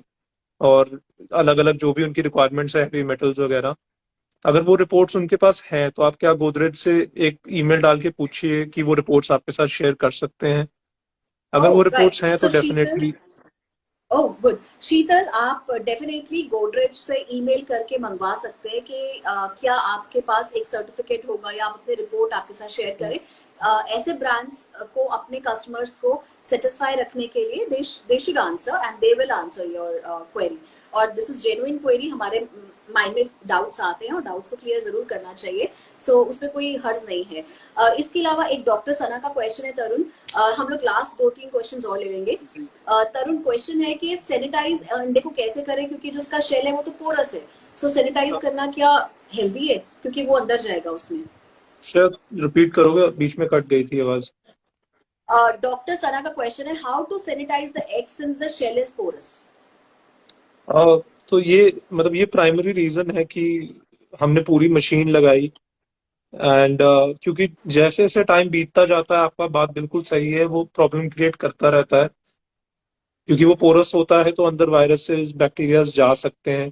और अलग अलग जो भी उनकी रिक्वायरमेंट्स है, हैवी मेटल्स वगैरह। अगर वो रिपोर्ट्स उनके पास हैं तो आप क्या गोदरेज से एक ईमेल डाल के पूछिए कि वो रिपोर्ट्स आपके साथ शेयर कर सकते हैं। अगर वो ओह, राइट। रिपोर्ट्स हैं तो सो शीतल, डेफिनेटली। ओह, गुड। शीतल, आप डेफिनेटली गोदरेज से ईमेल करके मंगवा सकते हैं कि क्या आपके पास एक सर्टिफिकेट होगा, या आप अपनी रिपोर्ट आपके साथ शेयर करें। ऐसे ब्रांड्स को अपने कस्टमर्स को सेटिस्फाई रखने के लिए they should answer and they will answer your query. और दिस इज जेन्युइन क्वेरी, हमारे माइंड में डाउट्स आते हैं और डाउट्स को क्लियर जरूर करना चाहिए। सो उसमें कोई हर्ज नहीं है। इसके अलावा एक डॉक्टर सना का क्वेश्चन है तरुण, हम लोग लास्ट 2-3 क्वेश्चंस और ले लेंगे। तरुण, क्वेश्चन है कि सैनिटाइज अंडे को कैसे करें, क्योंकि जो उसका शेल है वो तो पोरस है। सो सैनिटाइज करना क्या हेल्दी है, क्योंकि वो अंदर जाएगा उसमें? शायद रिपीट करोगे, बीच में कट गई थी आवाज। डॉक्टर सना का क्वेश्चन है, how to sanitize the egg since the shell is porous? तो ये मतलब ये प्राइमरी रीजन है कि हमने पूरी मशीन लगाई। एंड क्योंकि जैसे जैसे टाइम बीतता जाता है, आपका बात बिल्कुल सही है, वो प्रॉब्लम क्रिएट करता रहता है। क्योंकि वो पोरस होता है तो अंदर वायरसेस, बैक्टीरियाज जा सकते हैं।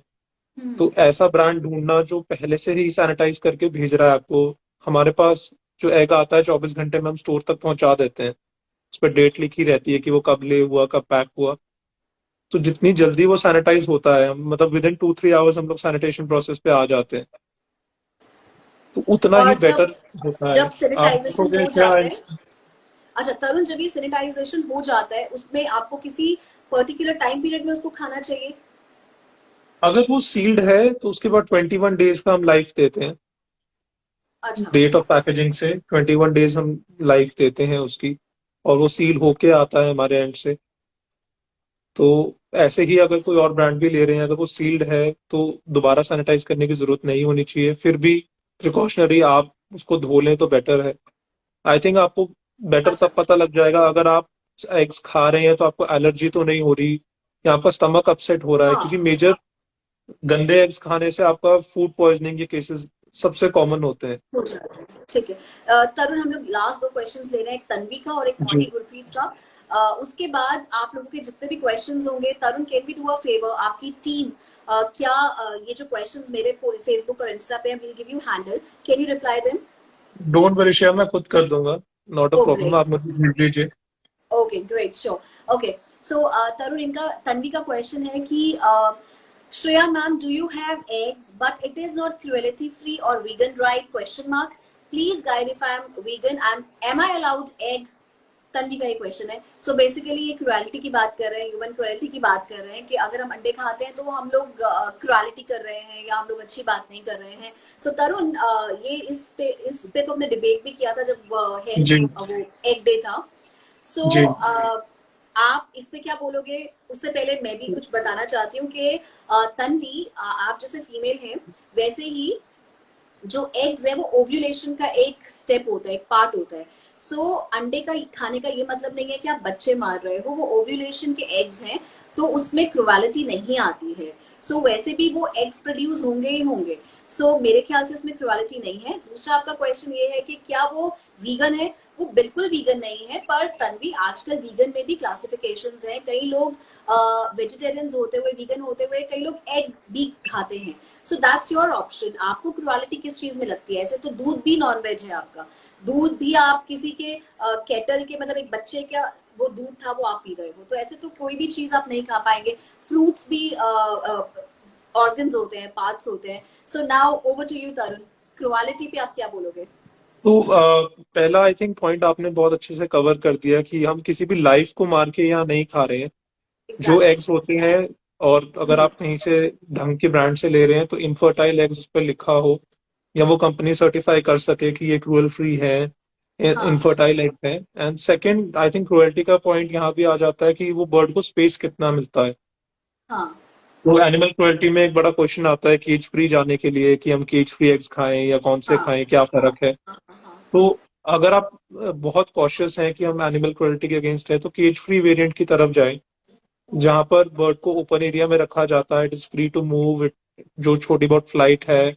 तो ऐसा ब्रांड ढूंढना जो पहले से ही सैनिटाइज करके भेज रहा है आपको। हमारे पास जो एग आता है 24 घंटे में हम स्टोर तक पहुंचा देते हैं। उस पर डेट लिखी रहती है कि वो कब ले हुआ, कब पैक हुआ। तो जितनी जल्दी वो सैनिटाइज होता है, मतलब विद इन 2-3 आवर्स हम लोग सैनिटेशन प्रोसेस पे आ जाते हैं, तो उतना ही और जब बेटर होता है। जब आप सैनिटाइजेशन देखोगे हो क्या। जाता है, अच्छा तरुण, जब ये सैनिटाइजेशन हो जाता है उसमें आपको किसी पर्टिकुलर टाइम पीरियड में उसको खाना चाहिए? अगर वो सील्ड है तो उसके बाद 21 डेज का हम लाइफ देते हैं। अच्छा। डेट ऑफ पैकेजिंग से 21 डेज हम लाइफ देते हैं उसकी। और वो सील होके आता है हमारे एंड से। तो ऐसे ही अगर कोई और ब्रांड भी ले रहे हैं, अगर वो सील्ड है तो दोबारा सैनिटाइज करने की जरूरत नहीं होनी चाहिए। फिर भी प्रिकॉशनरी आप उसको धो लें तो बेटर है। आई थिंक आपको बेटर अच्छा। तब पता लग जाएगा अगर आप एग्स खा रहे हैं तो आपको एलर्जी तो नहीं हो रही, या आपका स्टमक अपसेट हो रहा है, हाँ, क्योंकि मेजर गंदे एग्स खाने से आपका फूड पॉइजनिंग के केसेस सबसे कॉमन होते हैं। हो जाता है, ठीक है। तरुण, हम लोग लास्ट दो क्वेश्चंस ले रहे हैं, एक तन्वी का और एक जी। मोंटी गुरप्रीत का। उसके बाद आप लोगों के जितने भी क्वेश्चंस होंगे, Tarun can we do a favour, आपकी टीम क्या ये जो क्वेश्चंस मेरे फेसबुक और इंस्टा पे will give you handle, can you reply them? Don't worry share, मैं खुद कर दूंगा। Not a oh problem, great. आप मुझे भेज लीजिए। Okay great, sure. Okay, so Tarun, इनका तन्वी का क्वेश्चन है कि Shreya ma'am, do you have eggs but it is not cruelty free or vegan, right? Question mark. Please guide if I am vegan and am I allowed egg? Tanvi का ये question है। So basically ये cruelty की बात कर रहे हैं, human cruelty की बात कर रहे हैं कि अगर हम अंडे खाते हैं तो हम लोग क्रुएलिटी कर रहे हैं या हम लोग अच्छी बात नहीं कर रहे हैं। सो तरुण, ये इस पे तो हमने डिबेट भी किया था जब हेल्थ जी। वो एग डे था। सो जी। आप इस पे क्या बोलोगे? उससे पहले मैं भी कुछ बताना चाहती हूँ कि तन्वी, आप जैसे फीमेल हैं वैसे ही जो एग्स है वो ओव्यूलेशन का एक स्टेप होता है, एक पार्ट होता है। सो अंडे का खाने का ये मतलब नहीं है कि आप बच्चे मार रहे हो, वो ओव्यूलेशन के एग्स हैं, तो उसमें क्रुएलिटी नहीं आती है। सो वैसे भी वो एग्स प्रोड्यूस होंगे ही होंगे। सो मेरे ख्याल से इसमें क्रुएलिटी नहीं है। दूसरा आपका क्वेश्चन ये है कि क्या वो वीगन है? वो बिल्कुल वीगन नहीं है, पर तन्वी आजकल वीगन में भी क्लासिफिकेशंस हैं। कई लोग वेजिटेरियंस होते हुए, वीगन होते हुए, कई लोग एग भी खाते हैं। So that's your option. आपको क्रुएलिटी किस चीज में लगती है? ऐसे तो दूध भी नॉन वेज है आपका, दूध भी आप किसी के केटल के, मतलब एक बच्चे का वो दूध था वो आप पी रहे हो, तो ऐसे तो कोई भी चीज आप नहीं खा पाएंगे। फ्रूट्स भी ऑर्गन्स होते हैं, पार्ट्स होते हैं। So now over to you Tarun, cruelty पे आप क्या बोलोगे? तो पहला आई थिंक पॉइंट आपने बहुत अच्छे से कवर कर दिया कि हम किसी भी लाइफ को मार के यहाँ नहीं खा रहे हैं। जो एग्जैक्टली। एग्स होते हैं, और अगर आप कहीं से ढंग के ब्रांड से ले रहे हैं तो इनफर्टाइल एग्स उस पर लिखा हो, या वो कंपनी सर्टिफाई कर सके कि ये क्रूअल फ्री है, हाँ। इनफर्टाइल एग्स हैं। And second I think cruelty का पॉइंट यहाँ भी आ जाता है कि वो बर्ड को स्पेस कितना मिलता है। हाँ। तो एनिमल क्रुएल्टी में एक बड़ा क्वेश्चन आता है केज फ्री जाने के लिए, कि हम केज फ्री एग्स खाएं या कौन से हाँ। खाएं, क्या हाँ। फर्क है। हाँ। हाँ। तो अगर आप बहुत कॉशियस हैं कि हम एनिमल क्रुएल्टी के अगेंस्ट है, तो केज फ्री वेरिएंट की तरफ जाएं, जहां पर बर्ड को ओपन एरिया में रखा जाता है, it is free to move it. जो छोटी बहुत फ्लाइट है,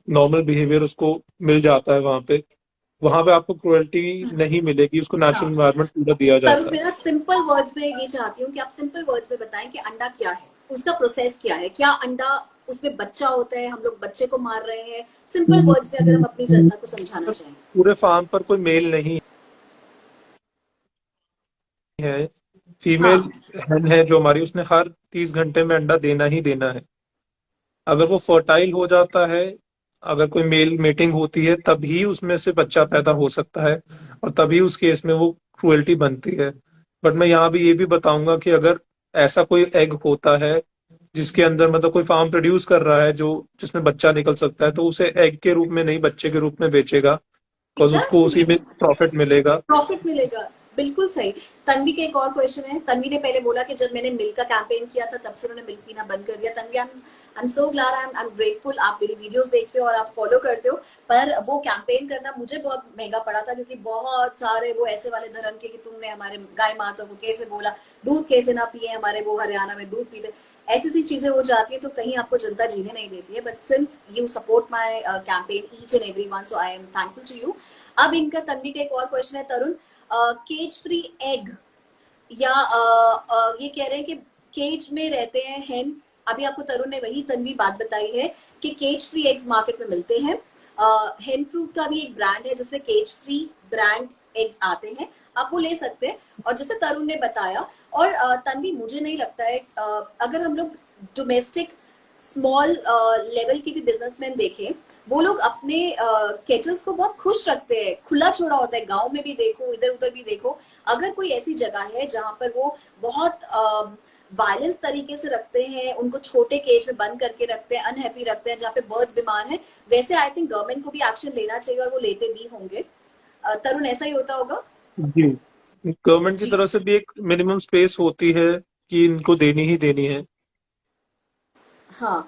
नॉर्मल बिहेवियर उसको मिल जाता है वहां पे आपको क्रुएल्टी नहीं मिलेगी, उसको नेचुरल हाँ। एनवायरनमेंट पूरा दिया तरुण, जाता है। मेरा सिंपल वर्ड्स में ये चाहती हूँ कि आप सिंपल वर्ड्स में बताएं कि अंडा क्या है, उसका प्रोसेस क्या है, क्या अंडा उसमें बच्चा होता है, हम लोग बच्चे को मार रहे हैं? सिंपल वर्ड्स में अगर हम अपनी जनता को समझाना चाहें। पूरे फार्म पर कोई मेल नहीं है। फीमेल हाँ। हैन है जो हमारी, उसने हर 30 घंटे में अंडा देना ही देना है। अगर वो फर्टाइल हो जाता है, अगर कोई मेल मीटिंग होती है, तभी उसमें से बच्चा पैदा हो सकता है, और तभी उस केस में वो क्रुएल्टी बनती है। बट मैं यहाँ भी ये भी बताऊंगा कि अगर ऐसा कोई एग होता है जिसके अंदर मतलब कोई फार्म प्रोड्यूस कर रहा है जो जिसमें बच्चा निकल सकता है, तो उसे एग के रूप में नहीं, बच्चे के रूप में बेचेगा, बिकॉज उसको उसी एग्जैक्टली। में प्रॉफिट मिलेगा। प्रॉफिट मिलेगा। बिल्कुल सही। तन्वी का एक और क्वेश्चन है। तन्वी ने पहले बोला कि जब मैंने मिल्क का कैंपेन किया था तब से उन्होंने मिल्क पीना बंद कर दिया। तन्वी, आई am so glad, I am grateful, आप मेरी वीडियोस देखते हो और आप फॉलो करते हो। पर वो कैंपेन करना मुझे बहुत महंगा पड़ा था, क्योंकि बहुत सारे वो ऐसे वाले धर्म के कि तुमने हमारे गाय माता को कैसे बोला, दूध कैसे ना पिए, हमारे वो हरियाणा में दूध पीते, ऐसी सी चीजें हो जाती है, तो कहीं आपको जनता जीने नहीं देती है। But since you support my campaign each and every one, so I am thankful to you. अब इनका, तन्वी का एक और क्वेश्चन है तरुण, केज फ्री एग, या ये कह रहे हैं कि केज में रहते हैं हेन, अभी आपको तरुण ने वही तन्वी बात बताई है कि केज फ्री एग्स मार्केट में मिलते हैं। हेन फ्रूट का भी एक ब्रांड है जिसमें केज फ्री ब्रांड एग्स आते हैं, आप वो ले सकते हैं। और जैसे तरुण ने बताया, और तन्वी मुझे नहीं लगता है अगर हम लोग डोमेस्टिक स्मॉल लेवल के भी बिजनेसमैन देखें, वो लोग अपने केटल्स को बहुत खुश रखते हैं, खुला छोड़ा होता है। गांव में भी देखो, इधर उधर भी देखो, अगर कोई ऐसी जगह है जहां पर वो बहुत वायलेंस तरीके से रखते हैं, उनको छोटे केज में बंद करके रखते हैं, अनहैप्पी रखते हैं, जहाँ पे बर्ड्स बीमार हैं, वैसे आई थिंक गवर्नमेंट को भी एक्शन लेना चाहिए और वो लेते भी होंगे। तरुण, ऐसा ही होता होगा? जी, गवर्नमेंट की जी तरफ से भी एक मिनिमम स्पेस होती है कि इनको देनी ही देनी है। हाँ,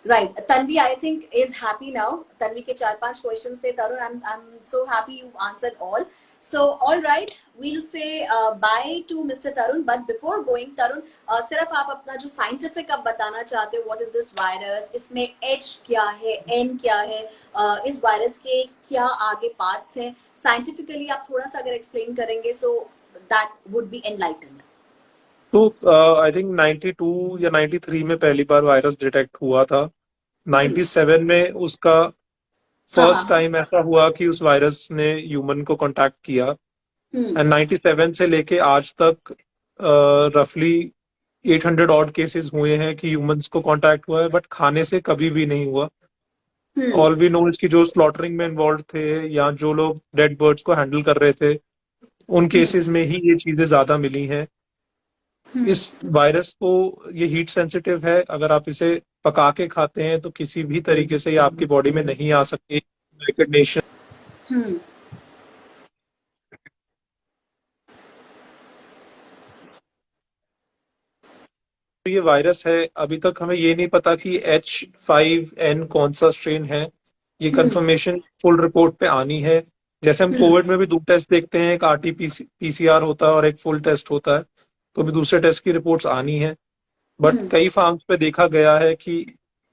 right. Tanvi I think is happy now. Tanvi के 4-5 क्वेश्चंस थे। Tarun, I am so happy you answered all. So all right, we'll say bye to mister Tarun, but before going Tarun, सिर्फ आप अपना जो साइंटिफिक आप बताना चाहते हो, व्हाट इज दिस वायरस, इसमें एच क्या है, एन क्या है, इस वायरस के क्या आगे पार्ट्स हैं, साइंटिफिकली आप थोड़ा सा अगर एक्सप्लेन करेंगे, so that would be enlightened. तो आई थिंक 92 या 93 में पहली बार वायरस डिटेक्ट हुआ था। 97 में उसका हाँ हाँ फर्स्ट हाँ। टाइम ऐसा हुआ कि उस वायरस ने ह्यूमन को कांटेक्ट किया। हम्म एंड 97 से लेके आज तक रफली 800 ऑड केसेस हुए हैं कि ह्यूमंस को कांटेक्ट हुआ है, बट खाने से कभी भी नहीं हुआ। हम्म ऑल वी नो इसकी जो स्लॉटरिंग में इन्वॉल्व थे या जो लोग डेड बर्ड्स को हैंडल कर रहे थे, उन हम्म केसेस में ही ये चीजें ज्यादा मिली हैं। हम्म इस वायरस को, ये हीट सेंसिटिव है, अगर आप इसे पका के खाते हैं तो किसी भी तरीके से ये आपकी बॉडी में नहीं आ सकती। यूनाइटेड नेशन हम्म ये वायरस है, अभी तक हमें ये नहीं पता कि H5N कौन सा स्ट्रेन है। ये हम्म कंफर्मेशन फुल रिपोर्ट पे आनी है। जैसे हम हम्म कोविड में भी दो टेस्ट देखते हैं, एक RT-PCR होता है और एक फुल टेस्ट होता है, तो भी दूसरे टेस्ट की रिपोर्ट्स आनी है। बट हम्म कई फार्म्स पे देखा गया है कि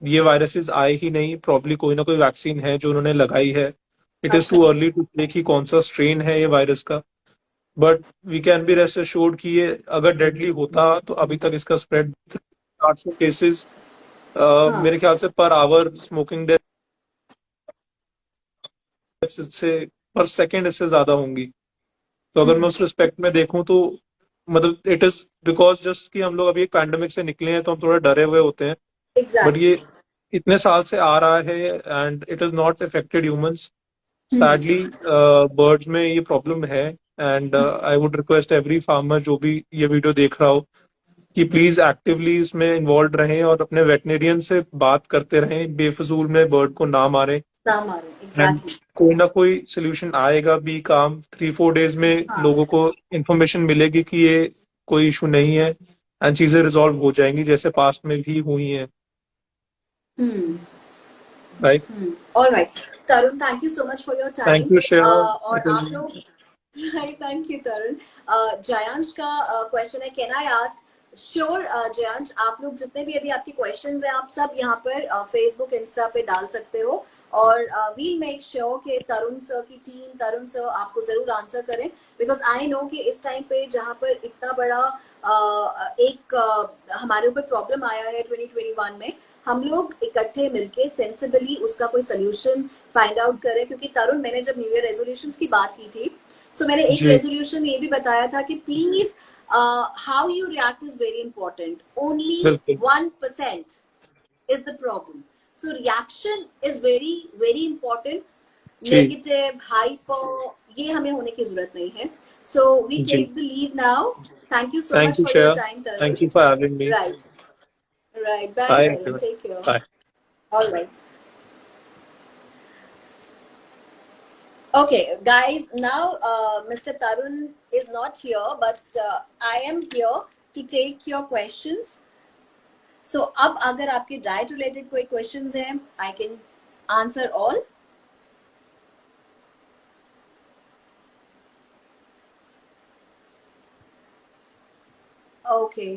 ये वायरसेस आए ही नहीं, प्रॉब्ली कोई ना कोई वैक्सीन है जो उन्होंने लगाई है। इट इज अच्छा टू अच्छा। अर्ली टू से कि कौन सा स्ट्रेन है ये वायरस का। But we can be rest assured कि ये अगर डेडली होता तो अभी तक इसका स्प्रेड 800 केसेस हाँ। मेरे ख्याल से पर आवर, स्मोकिंग डेथ्स इससे पर सेकेंड इससे ज्यादा होंगी। तो अगर मैं हम्म उस रिस्पेक्ट में देखूं तो मतलब इट इज बिकॉज जस्ट कि हम लोग अभी एक पैंडेमिक से निकले हैं तो हम थोड़ा डरे हुए होते हैं। But exactly. ये इतने साल से आ रहा है and it is not affected humans. Hmm sadly birds में ये प्रॉब्लम है। And I would request every farmer जो भी ये वीडियो देख रहा हो कि प्लीज एक्टिवली इसमें इन्वॉल्व रहें और अपने वेटनेरियन से बात करते रहें, बेफजूल में बर्ड को ना मारें। ना मारे, एंड एग्जैक्टली। कोई ना कोई सोल्यूशन आएगा। बी काम 3-4 डेज में हाँ। लोगों को इंफॉर्मेशन मिलेगी कि ये कोई इशू नहीं है एंड चीजें रिजॉल्व हो जाएंगी जैसे पास्ट में भी हुई हैं। Hmm right. All right. Tarun, thank you so much for your thank time. You Shreya. और इट आप इज लोग right, thank you Tarun. Jayansh का क्वेश्चन है, can I ask? Sure Jayansh, आप लोग जितने भी अभी आपके क्वेश्चंस हैं, आप सब यहाँ पर फेसबुक इंस्टा पे डाल सकते हो, और वील मेक श्योर कि तरुण सर की टीम, तरुण सर आपको जरूर आंसर करें। बिकॉज आई नो कि इस टाइम पे जहाँ पर इतना बड़ा एक हमारे ऊपर प्रॉब्लम आया है 2021 में, हम लोग इकट्ठे मिलके सेंसिबली उसका कोई सोल्यूशन फाइंड आउट करें। क्योंकि तरुण, मैंने जब न्यू ईयर रेजोल्यूशंस की बात की थी, सो मैंने एक जी रेजोल्यूशन ये भी बताया था कि please, how you react is very important, only बिल्कुल। 1% is the problem. So reaction is very very important. Ji Negative, hyper, ये हमें होने की जरूरत नहीं है. So we जी। take the leave now. Thank you so thank much you for your Shreya. time, thank Tarun. You for having me. Right, right. Bye, bye Tarun. Everyone. Take care. Bye. All right. Okay, guys. Now, Mr. Tarun is not here, but I am here to take your questions. So, अब अगर आपके diet related कोई questions हैं, I can answer all. Okay.